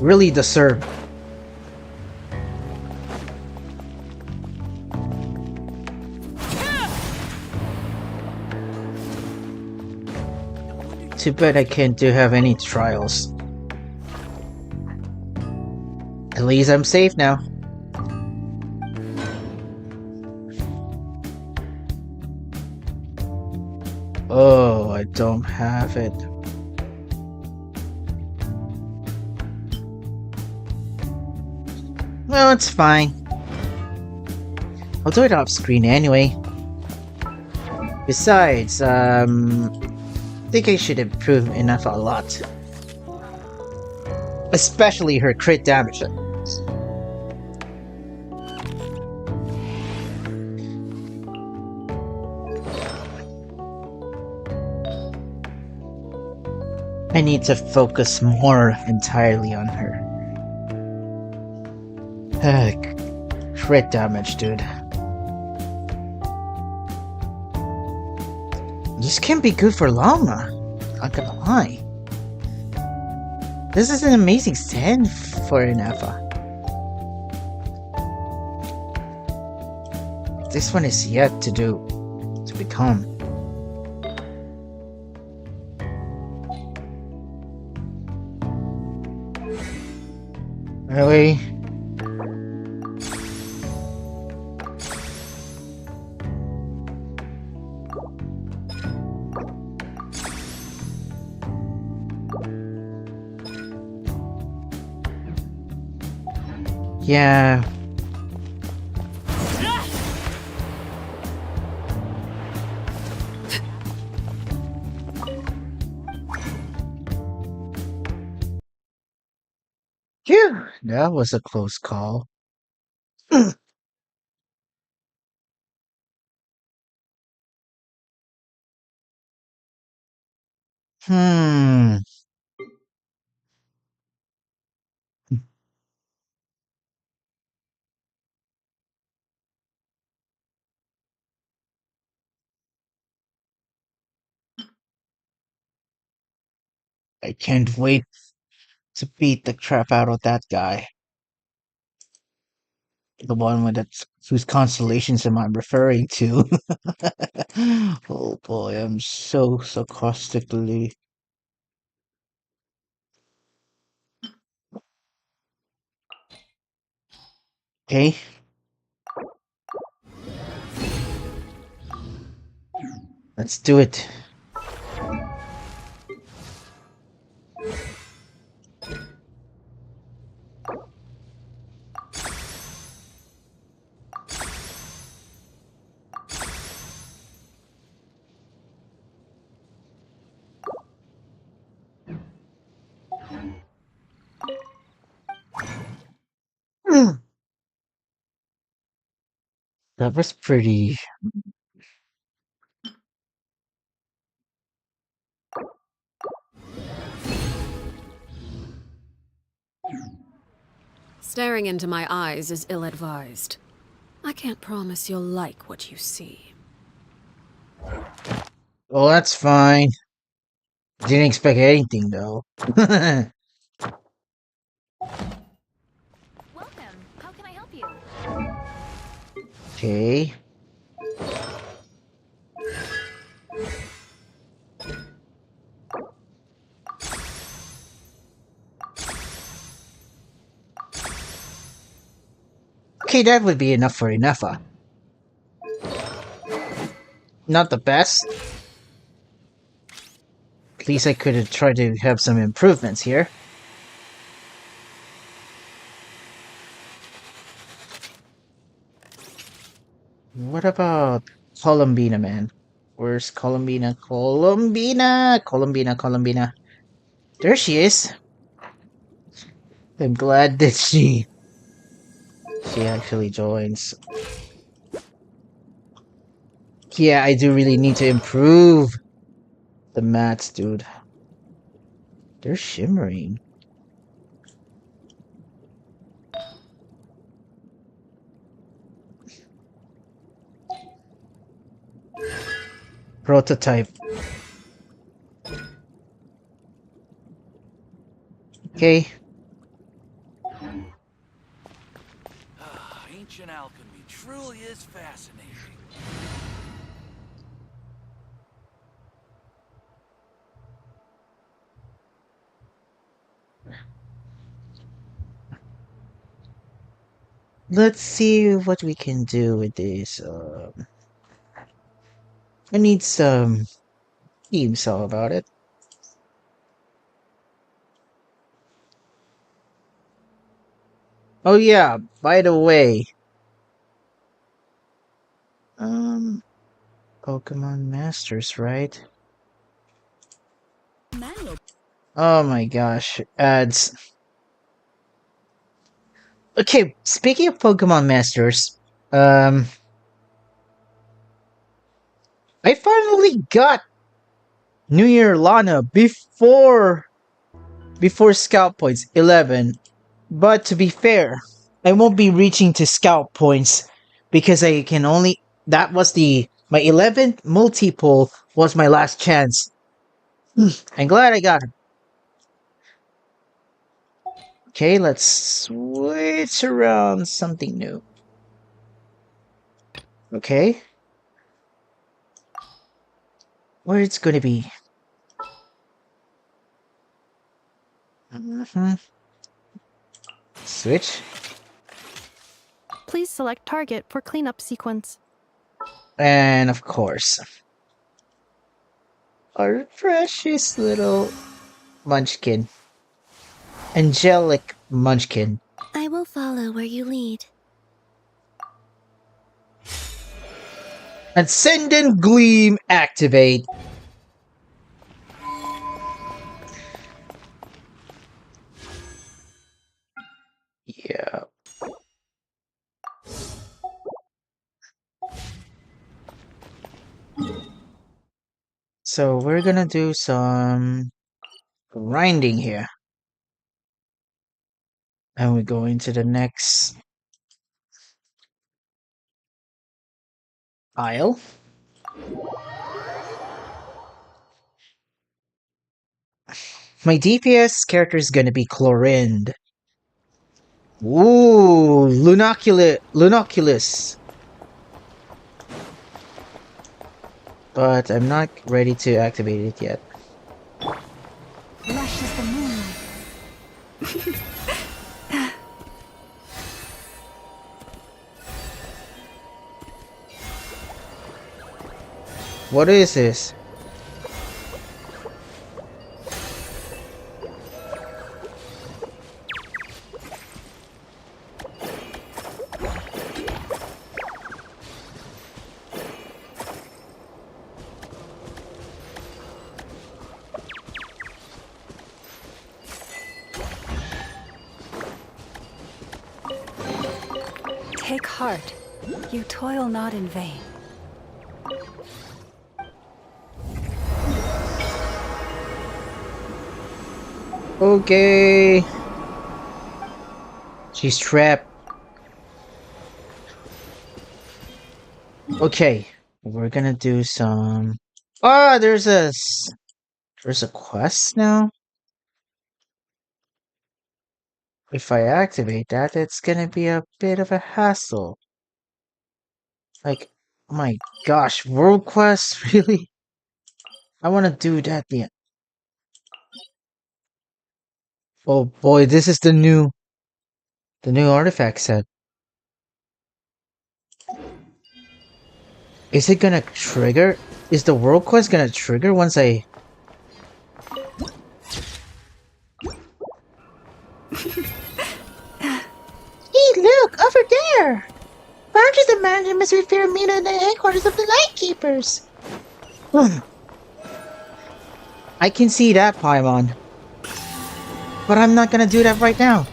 Really deserve. Too bad I can't have any trials. At least I'm safe now. Oh, I don't have it. Well, it's fine. I'll do it off screen anyway. Besides, I think I should improve Ineffa a lot. Especially her crit damage. I need to focus more entirely on her. Crit damage, dude. This can be good for Llama. Not gonna lie. This is an amazing stand for Ineffa. This one is yet to become. Really? Yeah. Phew, that was a close call. Hmm. I can't wait to beat the crap out of that guy. The one with that, whose constellations am I referring to? Oh boy, I'm so sarcastically. Okay. Let's do it. Hmm. That was pretty. Staring into my eyes is ill-advised. I can't promise you'll like what you see. Well, that's fine. Didn't expect anything though. Welcome. How can I help you? Okay. Okay, that would be enough for Ineffa. Not the best. At least I could have tried to have some improvements here. What about Columbina, man? Where's Columbina? Columbina! Columbina, Columbina. There she is. I'm glad that she actually joins. Yeah, I do really need to improve the mats, dude. They're shimmering. Prototype. Okay. Ancient alchemy truly is fascinating. Let's see what we can do with this. I need some themes all about it. Oh yeah, by the way. Pokemon Masters, right? Oh my gosh, ads. Okay, speaking of Pokemon Masters, I finally got New Year Lana before Scout Points 11. But to be fair, I won't be reaching to Scout Points because I can only that was my 11th multi-pull was my last chance. I'm glad I got her. Okay, let's switch around something new. Okay. Where it's gonna be? Switch. Please select target for cleanup sequence. And of course, our precious little munchkin. Angelic munchkin. I will follow where you lead. Ascendant Gleam activate. Yeah. So we're gonna do some grinding here. And we go into the next aisle. My DPS character is gonna be Chlorind. Ooh, Lunoculus. But I'm not ready to activate it yet. Lush as the moonlight. What is this? Take heart. You toil not in vain. Okay. She's trapped. Okay. We're gonna do some... Oh, there's a quest now? If I activate that, it's gonna be a bit of a hassle. Like, oh my gosh, world quest? Really? I wanna do that, yeah. Oh boy, this is the new artifact set. Is it gonna trigger? Is the world quest gonna trigger once I... Hey, look! Over there! Why does the manager must repair me to the headquarters of the Lightkeepers? I can see that, Paimon. But I'm not gonna do that right now.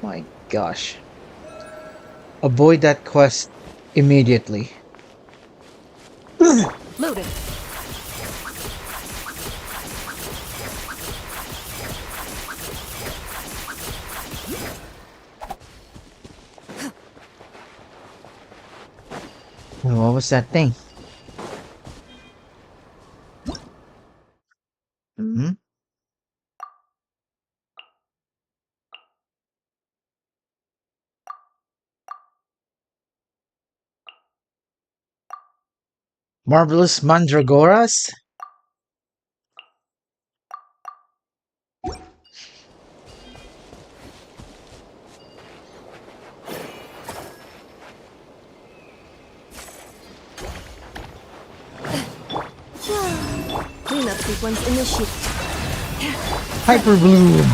My gosh. Avoid that quest immediately. Loaded. What was that thing? Hmm? Marvelous Mandragoras? Cleanup sequence initiated. Hyper Bloom!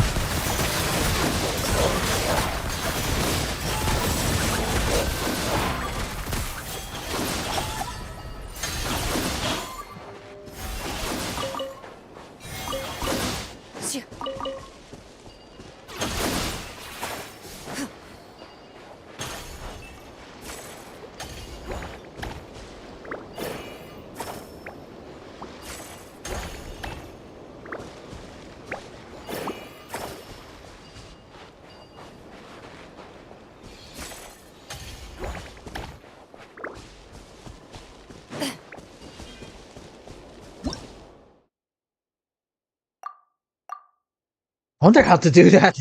wonder how to do that.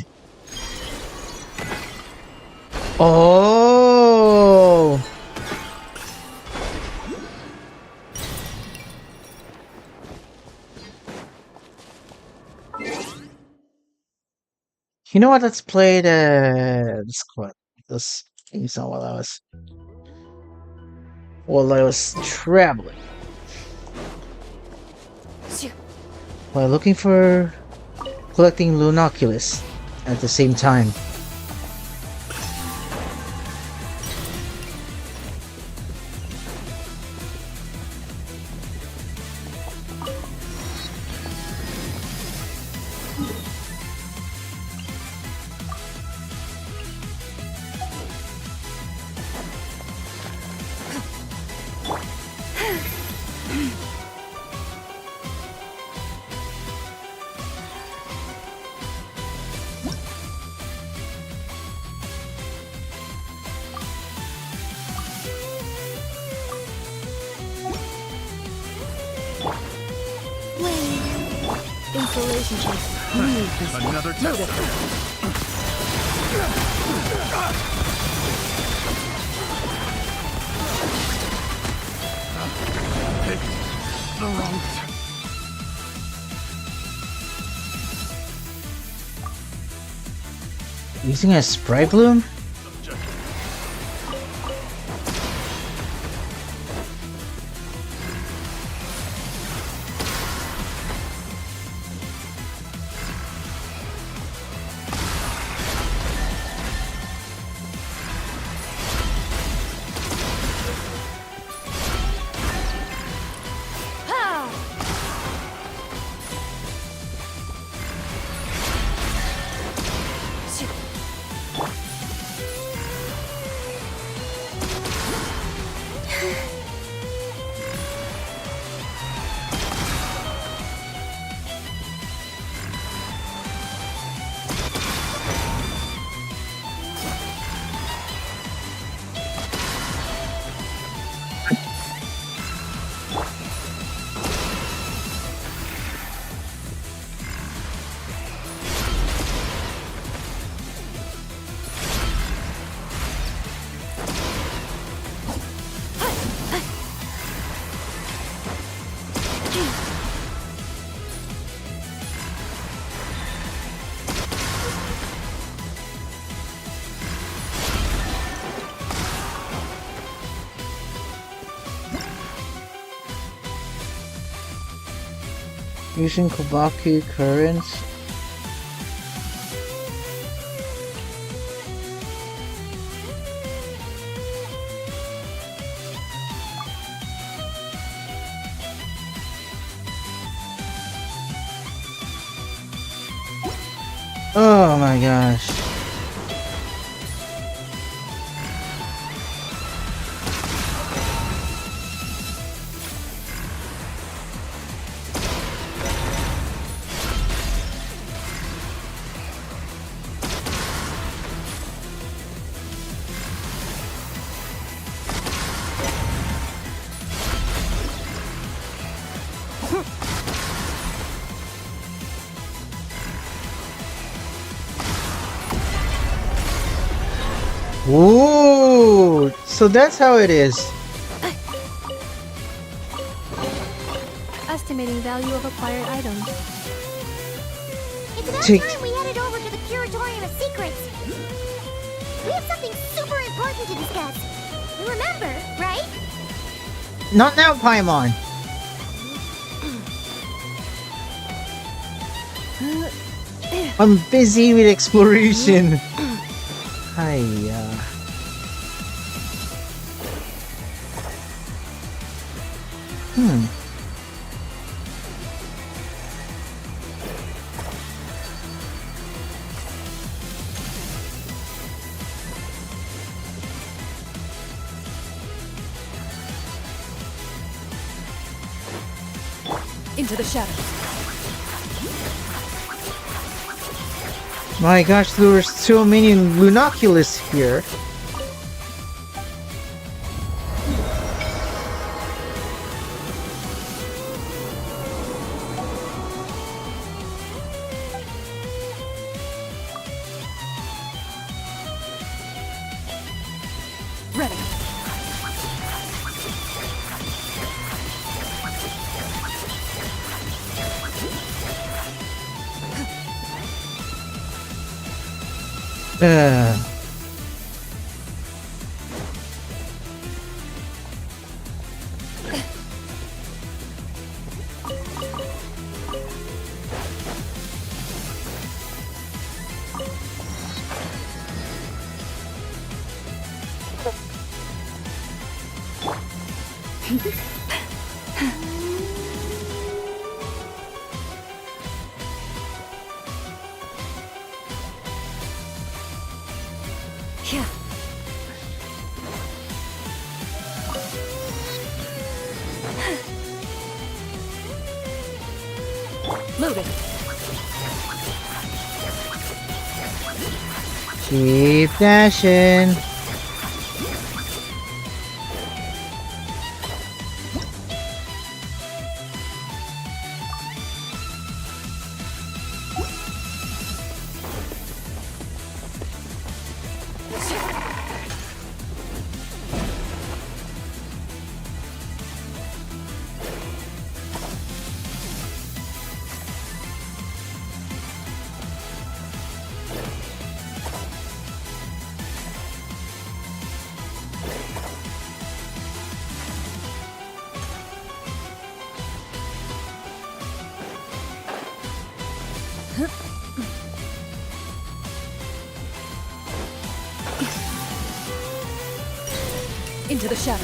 Oh! You know what? Let's play this theme song while I was traveling. While looking for collecting Lunoculus at the same time. Installation check. Another test. The wrong. Using a Sprite Bloom? Using Kobaku currents. Oh my gosh. Ooh, so that's how it is. Estimating value of acquired items. It's about Take- time we headed over to the Curatorium of Secrets. We have something super important to discuss. You remember, right? Not now, Paimon. I'm busy with exploration. Hi. Into the shadows. My gosh, there were so many Lunoculus here. Ugh. Yeah. Loading. Keep dashing. Into the shadows.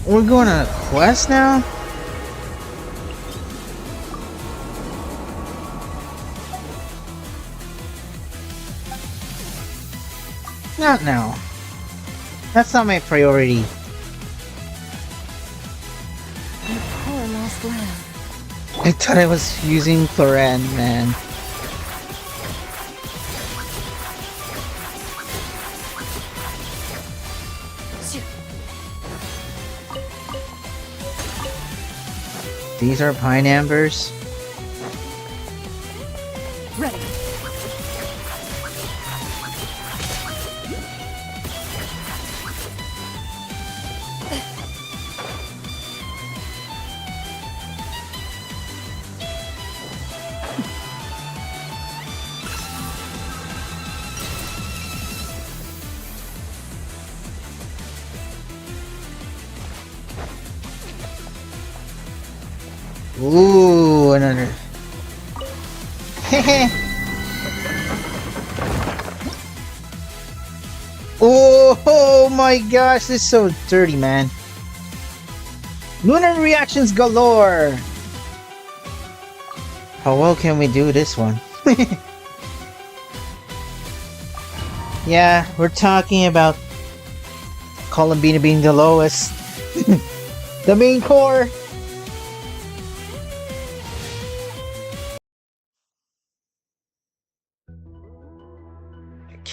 We're going on a quest now? Not now. That's not my priority. Poor lost lamb. I thought I was using Thoran, man. These are pine ambers. Ready. Ooh, another. Oh my gosh, this is so dirty, man. Lunar reactions galore. How well can we do this one? Yeah, we're talking about Columbina being the lowest. The main core.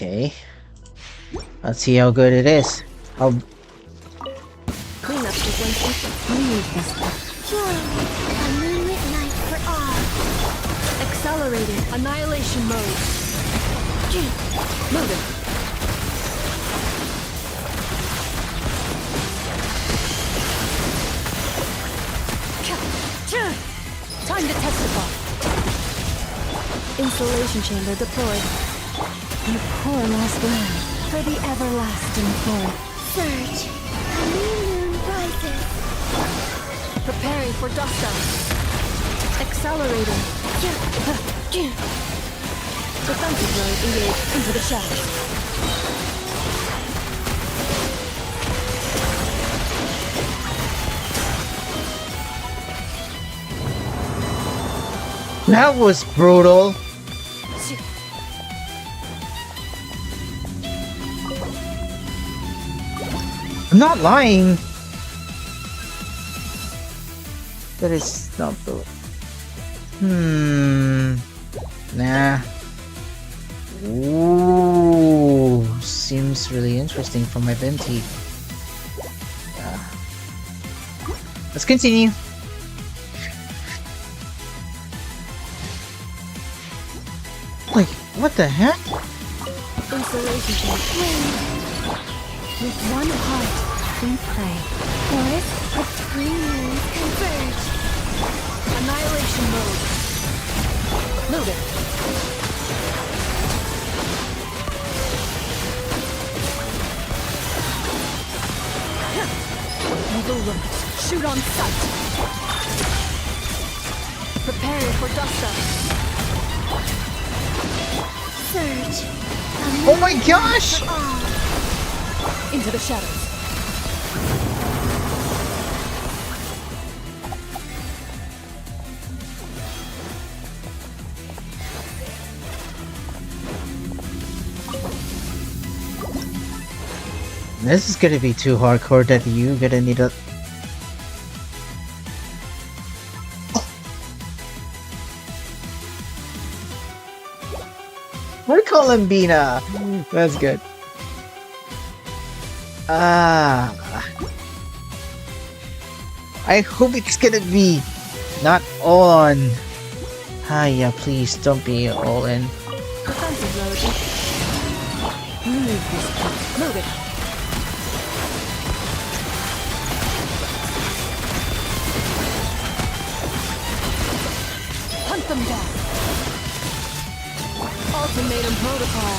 Okay. Let's see how good it is. How... Cleanup sequence. Joy, a moonlit night for all. Accelerating. Annihilation mode. Loading. Time to testify. Installation chamber deployed. You poor lost lamb, for the everlasting fold. Surge, a new moon rises. Preparing for dust up. Accelerating. Defensive mode engaged into the shadows. That was brutal. I'm not lying. That is not the... Nah. Ooh, seems really interesting for my Venti. Let's continue. Like, what the heck? Insulation. With one heart, we pray. Forest of three moons converge. Annihilation mode. Move it. Eagle limit. Shoot on sight. Preparing for dust up. Surge. Oh my gosh! Into the shadows. This is gonna be too hardcore that you gonna need a... We're Columbina! That's good. Ah. I hope it's gonna be not all on... Ah yeah, please don't be all in. Defensive mode. Move this piece. Move it. Hunt them down. Ultimatum protocol.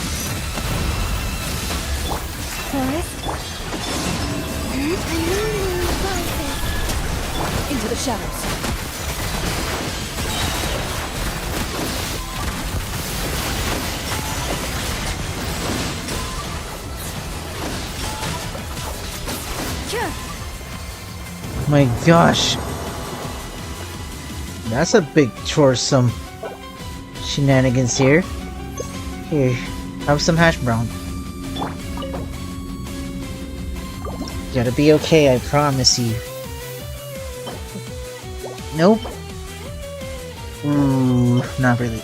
Forest. A new moon rises. Into the shadows. My gosh. That's a big choresome shenanigans here. Here, have some hash brown. Gotta be okay, I promise you. Nope. Ooh, not really.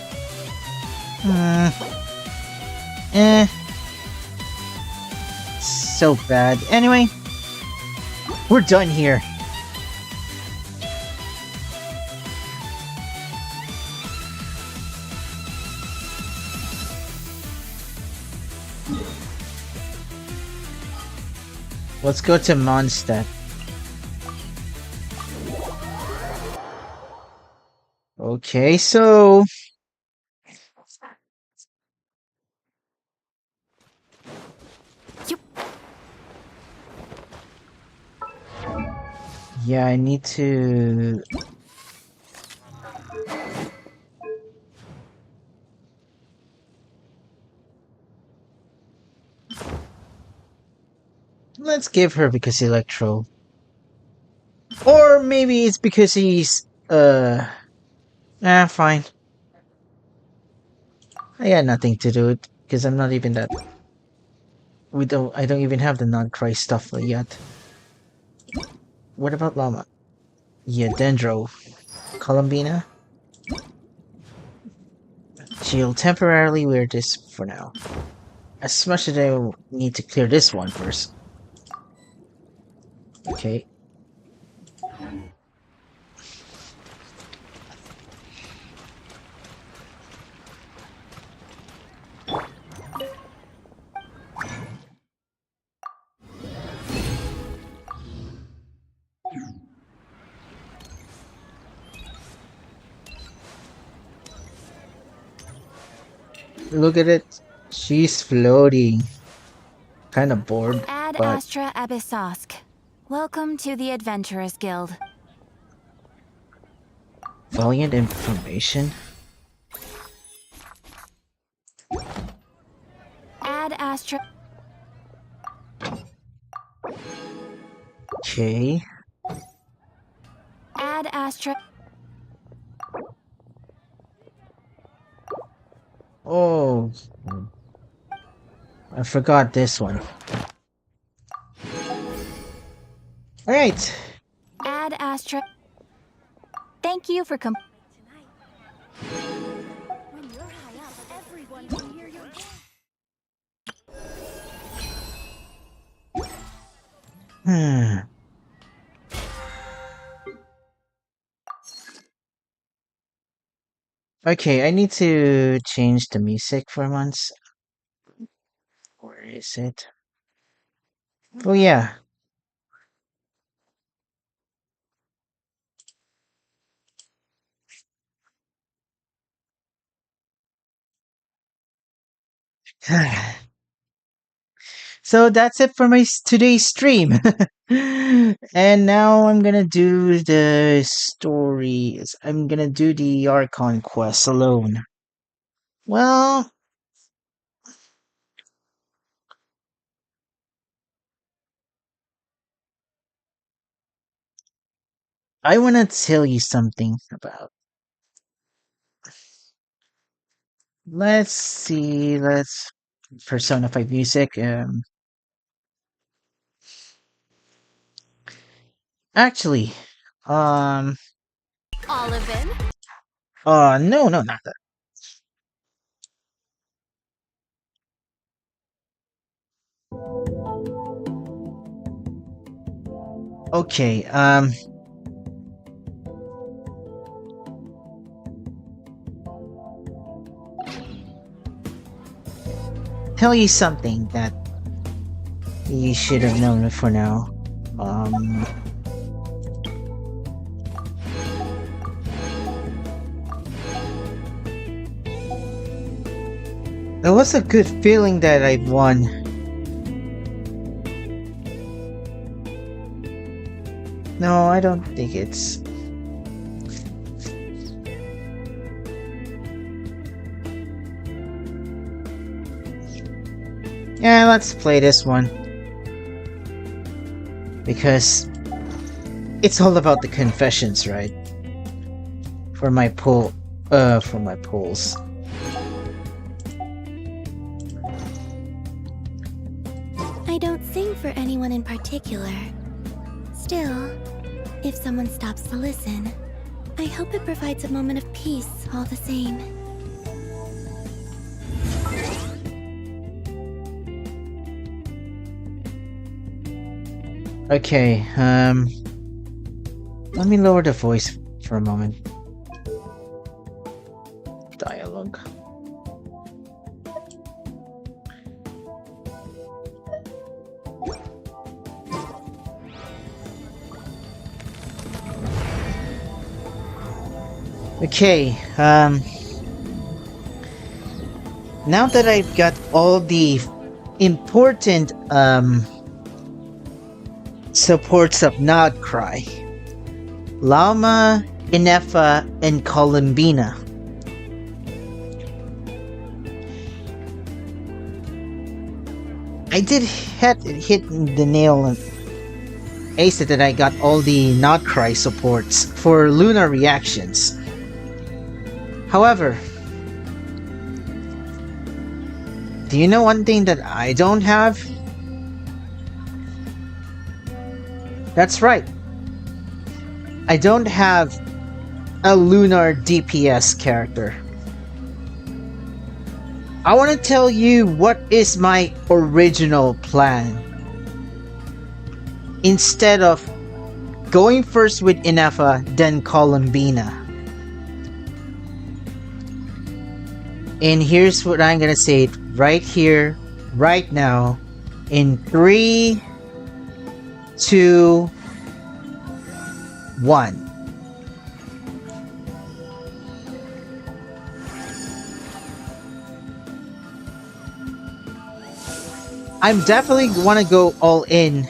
So bad. Anyway, we're done here. Let's go to Mondstadt. Okay, so... Yeah, I need to... Let's give her because Electro. Or maybe it's because he's... fine. I got nothing to do it, because I'm not even that... I don't even have the non-cry stuff yet. What about Llama? Yeah, Dendro. Columbina? She'll temporarily wear this for now. As much as I need to clear this one first. Okay. Look at it. She's floating. Kind of bored, Ad but... Astra Abyssosk. Welcome to the Adventurers Guild. Valiant information? Ad Astra... Okay. Ad Astra... Oh. I forgot this one. Alright. Ad Astra... Thank you for When you're high up, everyone can hear your voice. Okay, I need to change the music for once. Where is it? Oh yeah. So that's it for my today's stream. And now I'm gonna do the stories. I'm gonna do the Archon quest alone. Well, I wanna tell you something about. Let's see. Let's Persona 5 music. Actually, um, Oliven? no, no, not that. Okay, tell you something that you should have known for now. Um, it was a good feeling that I won. No, I don't think it's. Yeah, let's play this one. Because it's all about the confessions, right? For my polls. I don't sing for anyone in particular. Still, if someone stops to listen, I hope it provides a moment of peace all the same. Okay, let me lower the voice for a moment. Dialogue. Okay, now that I've got all the important, supports of Nodcry, Lama, Ineffa, and Columbina. I did hit the nail on ace it that I got all the Nodcry supports for lunar reactions. However, do you know one thing that I don't have? That's right. I don't have a lunar DPS character. I want to tell you what is my original plan. Instead of going first with Ineffa, then Columbina. And here's what I'm gonna say right here, right now, in 3, 2, 1. I'm definitely want to go all in.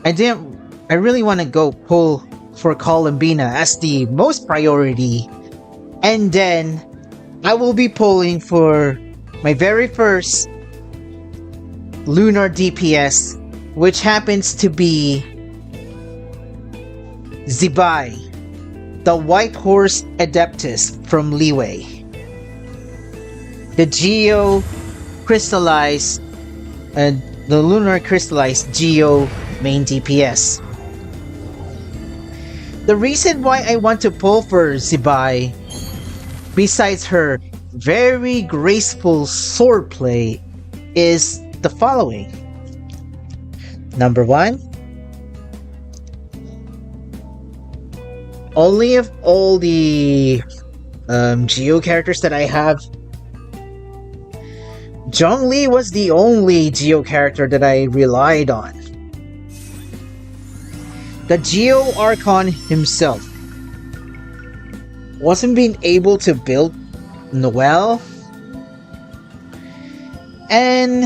I really want to go pull for Columbina as the most priority, and then I will be pulling for my very first lunar DPS, which happens to be Zibai, the White Horse Adeptus from Leeway, the Geo crystallized, the lunar crystallized Geo main DPS. The reason why I want to pull for Zibai, besides her very graceful swordplay, is the following. Number 1, only if all the Geo characters that I have, Zhongli was the only Geo character that I relied on. The Geo Archon himself wasn't being able to build Noelle, and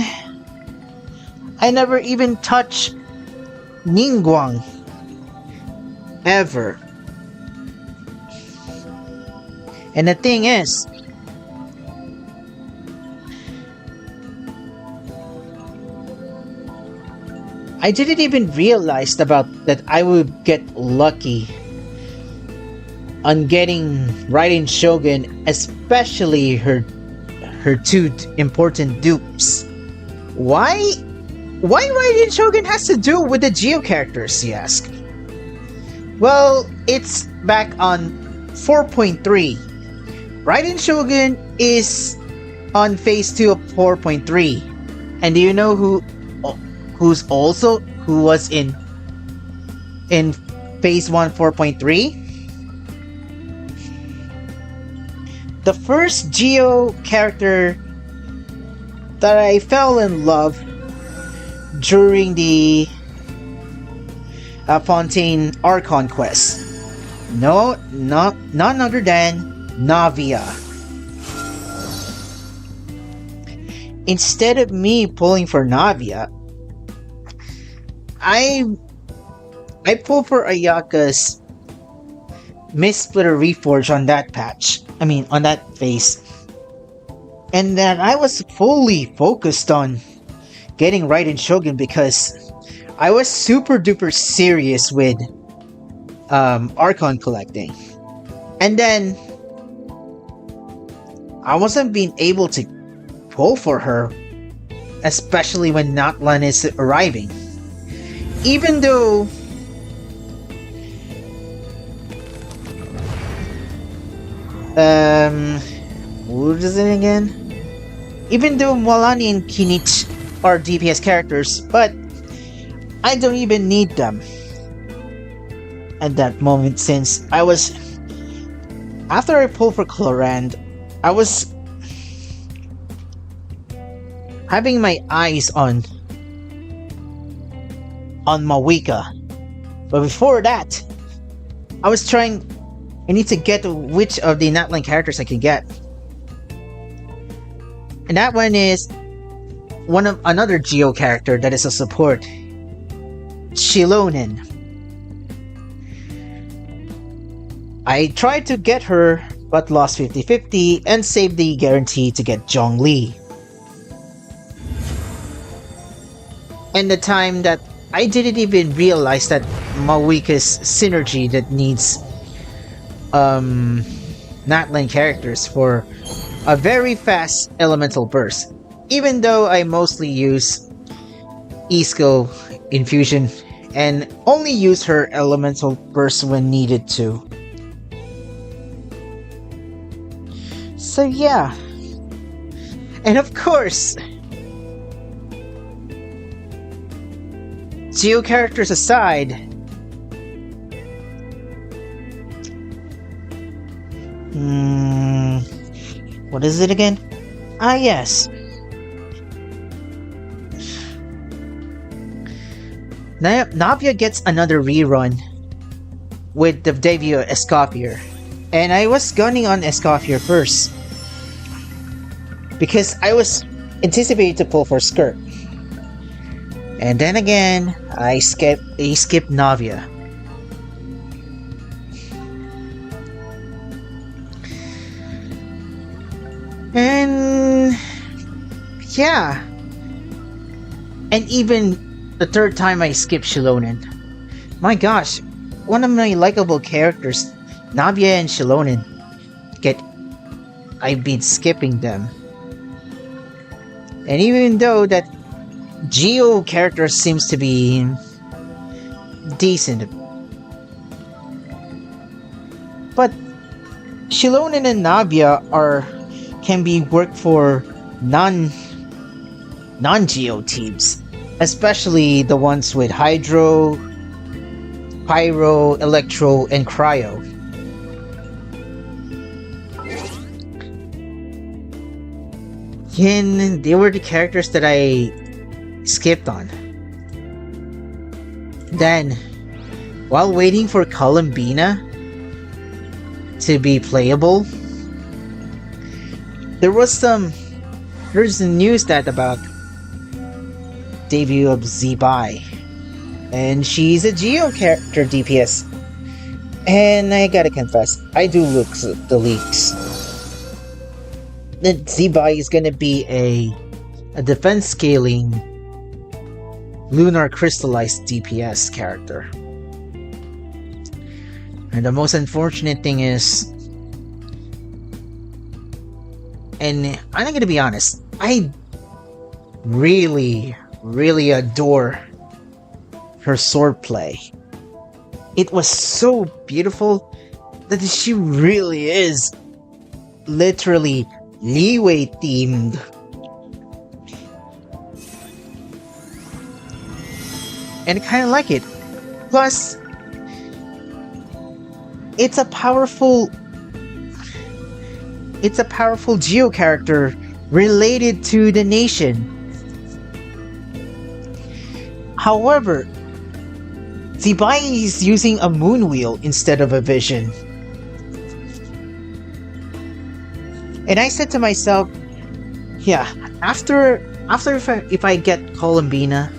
I never even touched Ningguang ever. And the thing is, I didn't even realize about that I would get lucky on getting Raiden Shogun, especially her two important dupes. Why Raiden Shogun has to do with the Geo characters, you ask? Well, it's back on 4.3. Raiden Shogun is on phase 2 of 4.3. And do you know who was in phase 1 4.3? The first Geo character that I fell in love during the Fontaine Archon quest. None other than Navia. Instead of me pulling for Navia, I pulled for Ayaka's Mist Splitter Reforge on that patch. On that phase. And then I was fully focused on getting Raiden Shogun because I was super duper serious with Archon collecting. And then I wasn't being able to pull for her, especially when Natlan is arriving. Even though what is it again? Even though Mualani and Kinich are DPS characters, but I don't even need them at that moment, since after I pulled for Clorand, I was having my eyes on Mawika. But before that, I need to get which of the Natlan characters I can get. And that one is another Geo character that is a support, Shilonen. I tried to get her, but lost 50-50 and saved the guarantee to get Zhongli. And the time that I didn't even realize that Mawika's synergy that needs Natlan characters for a very fast elemental burst. Even though I mostly use Isco Infusion and only use her elemental burst when needed to. So yeah. And of course, Geo characters aside, what is it again? Ah, yes. Navia gets another rerun with the debut Escoffier. And I was gunning on Escoffier first, because I was anticipating to pull for Skirt. And then again, I skipped Navia. And yeah. And even the third time I skipped Shilonen. My gosh, one of my likable characters, Navia and Shilonen, I've been skipping them. And even though that Geo character seems to be decent, but Shilonen and Navia can be worked for non-Geo teams, especially the ones with Hydro, Pyro, Electro, and Cryo. again, they were the characters that I skipped on. Then, while waiting for Columbina to be playable, there's the news that about debut of Zibai, and she's a Geo character DPS. And I gotta confess, I do look at the leaks. That Zibai is gonna be a defense scaling lunar crystallized DPS character. And the most unfortunate thing is, and I'm gonna be honest, I really adore her swordplay. It was so beautiful that she really is literally Leeway themed. And I kinda like it. Plus, it's a powerful Geo character related to the nation. However, Zibai is using a moon wheel instead of a vision. And I said to myself, yeah, after if I get Columbina,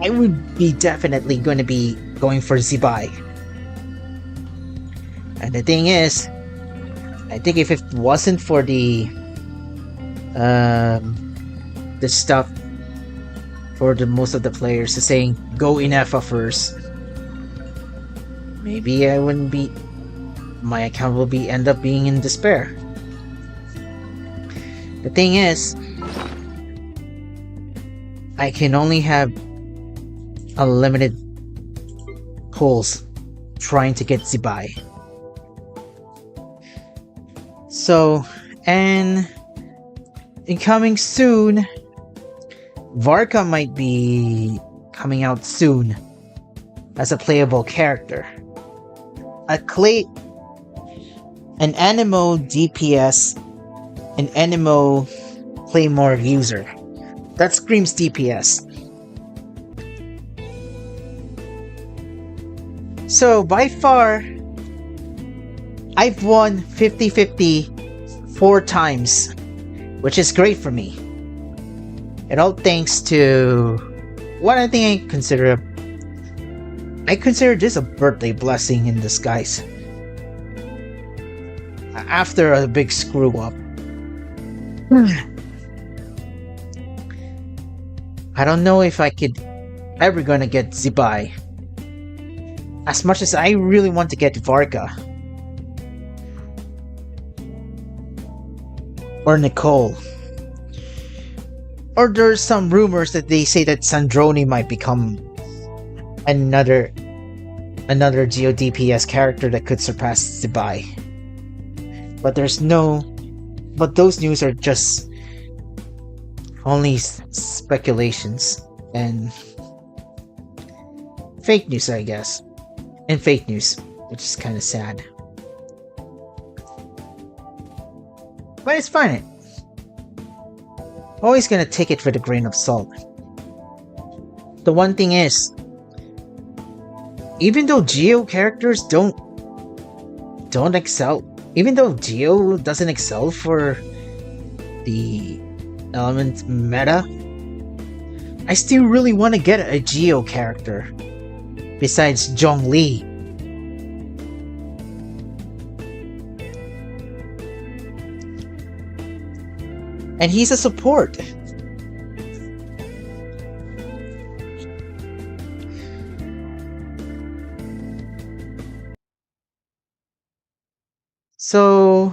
I would be definitely going to be going for Zibai. And the thing is, I think if it wasn't for the stuff for the most of the players saying go Ineffa first, maybe I wouldn't be. My account will end up being in despair. The thing is, I can only have unlimited pulls trying to get Zibai. So, and incoming soon, Varka might be coming out soon as a playable character. An Anemo DPS, an Anemo Claymore user. That screams DPS. So by far, I've won 50-50 4 times, which is great for me. And all thanks to what I think I consider this a birthday blessing in disguise. After a big screw up. I don't know if I could ever gonna get Zibai. As much as I really want to get Varka. Or Nicole. Or there's some rumors that they say that Sandroni might become another Geo DPS character that could surpass Zibai. But those news are just only speculations and fake news, I guess. And fake news, which is kind of sad. But it's fine. Always gonna take it with a grain of salt. The one thing is, even though Geo characters don't excel, even though Geo doesn't excel for the element meta, I still really want to get a Geo character besides Zhongli. And he's a support. So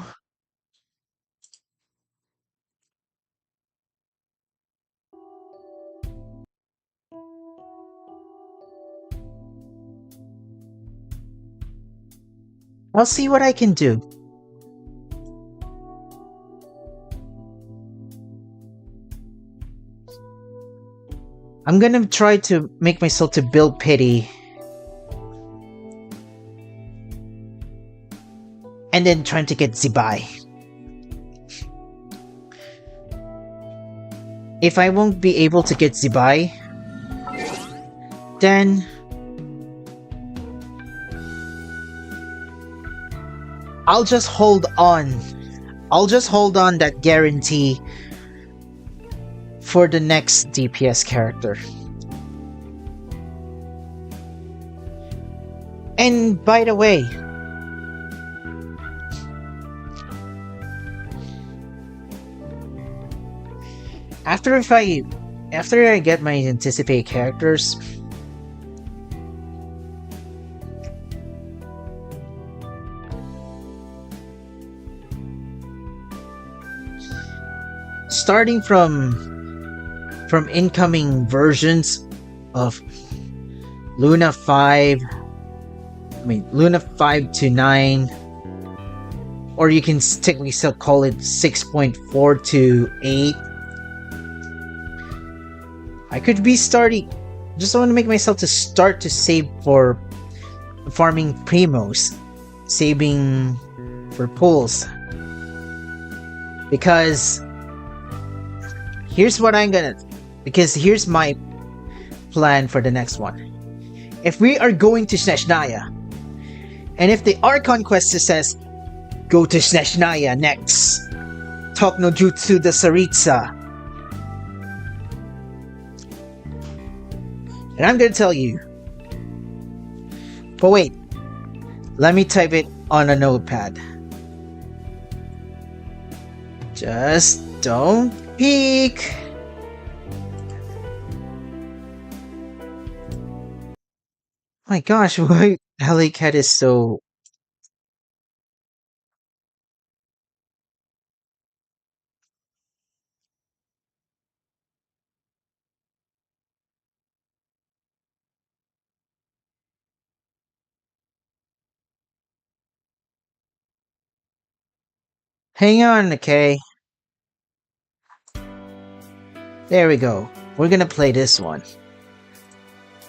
I'll see what I can do. I'm gonna try to make myself to build pity. And then trying to get Zibai. if I won't be able to get Zibai, then I'll just hold on. I'll just hold on that guarantee for the next DPS character. And by the way, after I get my anticipated characters, starting from incoming versions of Luna 5, Luna 5 to 9, or you can technically still call it 6.4 to 8. I could be starting, just want to make myself to start to save for farming primos, saving for pulls, because here's my plan for the next one. If we are going to Snezhnaya, and if the Archon quest says, go to Snezhnaya next, talk no jutsu the Saritsa, and I'm gonna tell you, but wait, let me type it on a notepad. Just don't peek. My gosh, why Alley-Cat is so... Hang on, okay? There we go. We're gonna play this one.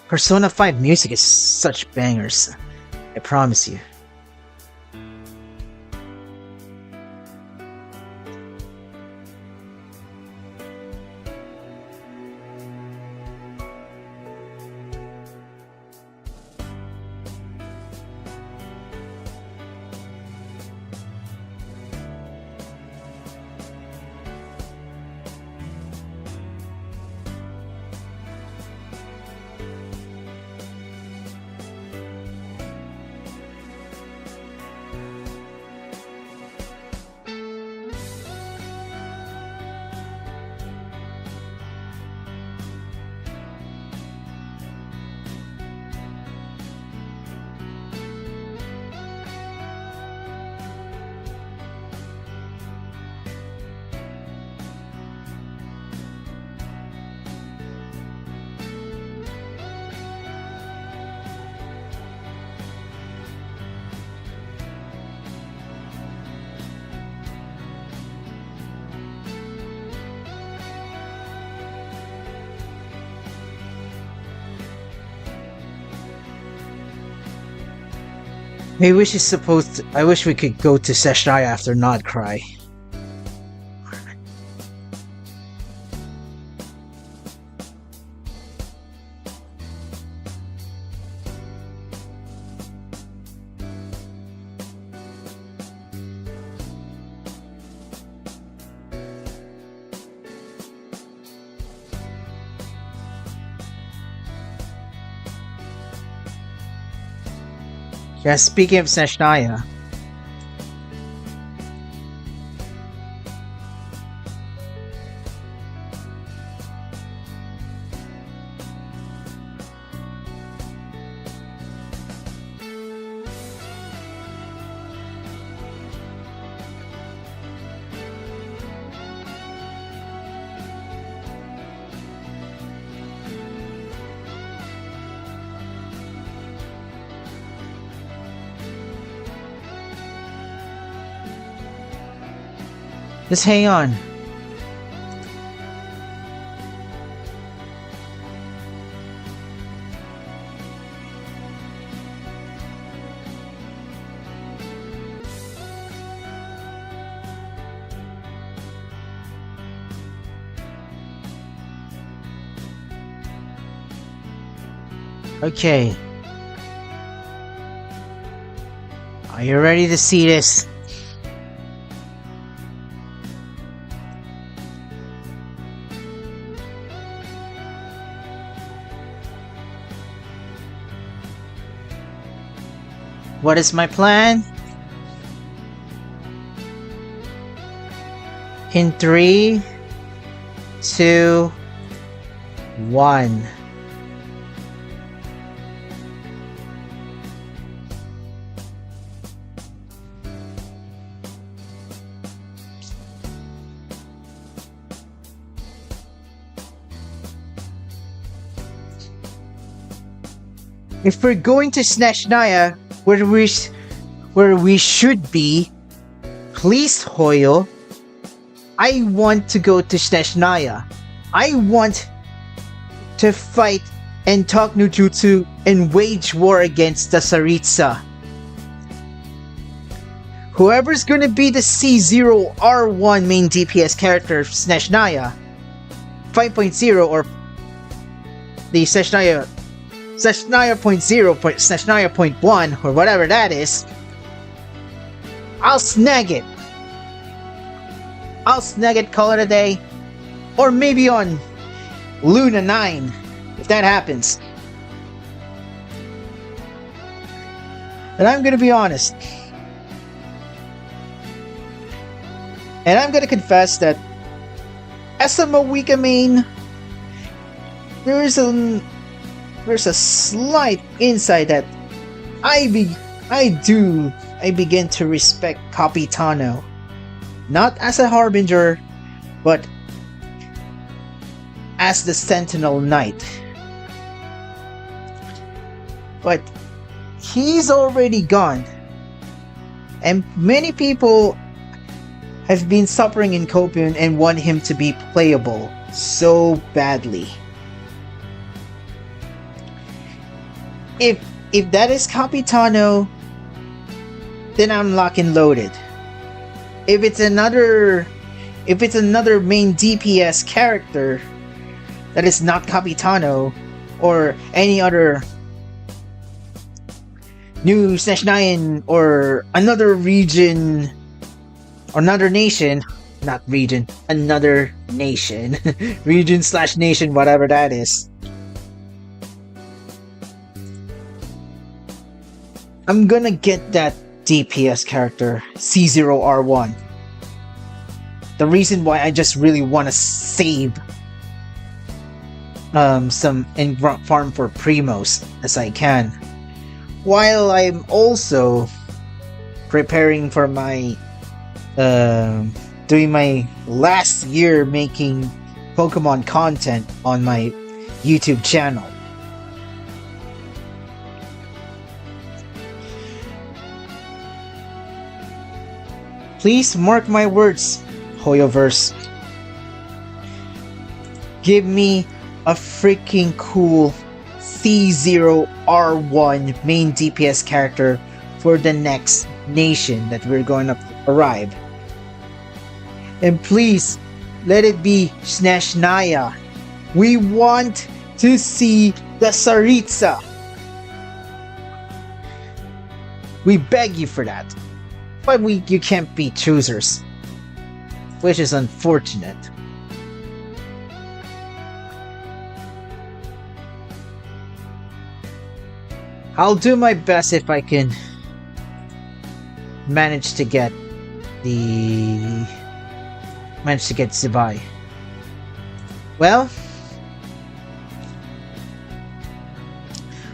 Persona 5 music is such bangers. I promise you. I wish we could go to Snezhnaya after Not Cry. Yeah, speaking of Snezhnaya, just hang on. Okay. Are you ready to see this? What is my plan? In 3, 2, 1. If we're going to Snezhnaya, where we should be, please, Hoyo, I want to go to Snezhnaya. I want to fight and talk Nujutsu and wage war against the Tsaritsa. Whoever's gonna be the C0R1 main DPS character of Snezhnaya 5.0 or the Snezhnaya 0.0, Snezhnaya 0.1 or whatever that is, I'll snag it. I'll snag it, call it a day. Or maybe on Luna 9, if that happens. And I'm gonna be honest. And I'm gonna confess that as a Mawika main, there's a slight insight that I begin to respect Capitano. Not as a harbinger, but as the Sentinel Knight. But he's already gone. And many people have been suffering in Copium and want him to be playable so badly. If that is Capitano, then I'm lock and loaded. If it's another main DPS character that is not Capitano or any other new Snezhnayan or another region or another nation, not region, another nation, region/nation, whatever that is, I'm gonna get that DPS character, C0R1. The reason why I just really want to save some and farm for Primos as I can, while I'm also preparing for my doing my last year making Pokemon content on my YouTube channel. Please mark my words, Hoyoverse. Give me a freaking cool C0R1 main DPS character for the next nation that we're going to arrive. And please, let it be Snezhnaya. We want to see the Tsaritsa. We beg you for that. But you can't be choosers, which is unfortunate. I'll do my best if I can manage to get Zibai. Well,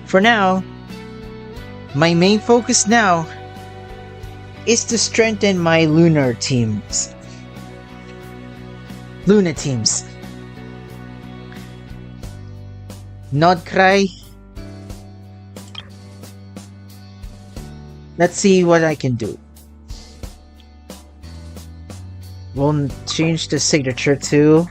for now, my main focus now is to strengthen my Luna teams. Nodcry. Let's see what I can do. We'll change the signature too.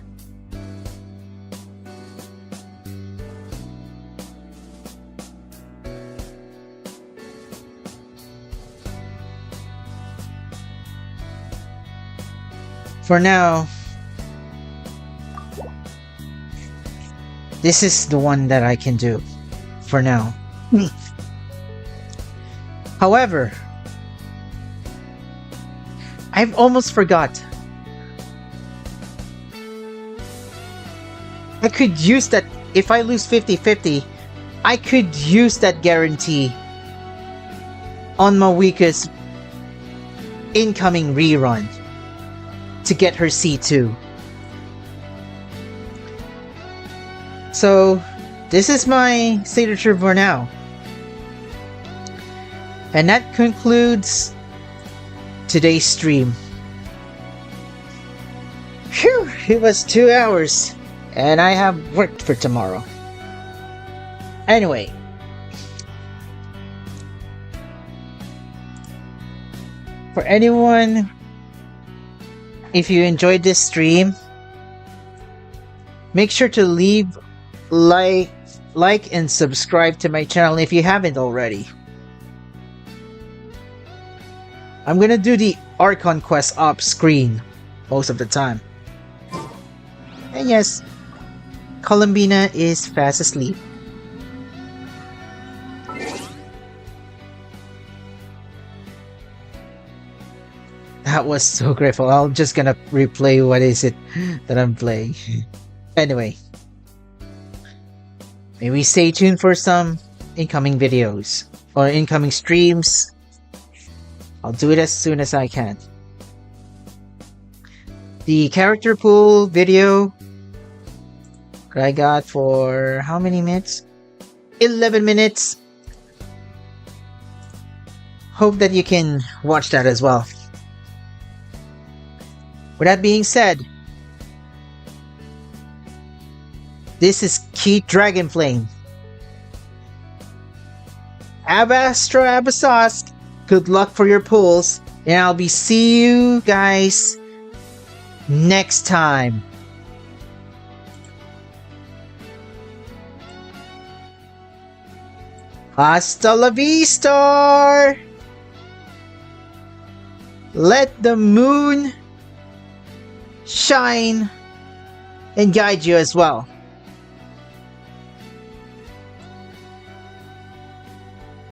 For now, this is the one that I can do. for now. However, I've almost forgot. I could use that. If I lose 50-50, I could use that guarantee on Mawika's incoming rerun to get her C2. So, this is my signature for now. And that concludes today's stream. Phew, it was 2 hours, and I have work for tomorrow. Anyway, for anyone, if you enjoyed this stream, make sure to leave like and subscribe to my channel if you haven't already. I'm gonna do the Archon quest off screen most of the time. And yes, Columbina is fast asleep. That was so grateful. I'm just gonna replay what is it that I'm playing. Anyway, maybe stay tuned for some incoming videos or incoming streams. I'll do it as soon as I can. The character pool video that I got for how many minutes? 11 minutes. Hope that you can watch that as well. With that being said, this is Kieth Dragonflame. Abastra Abasosk. Good luck for your pulls, and I'll be see you guys next time. Hasta la vista! Let the moon shine and guide you as well.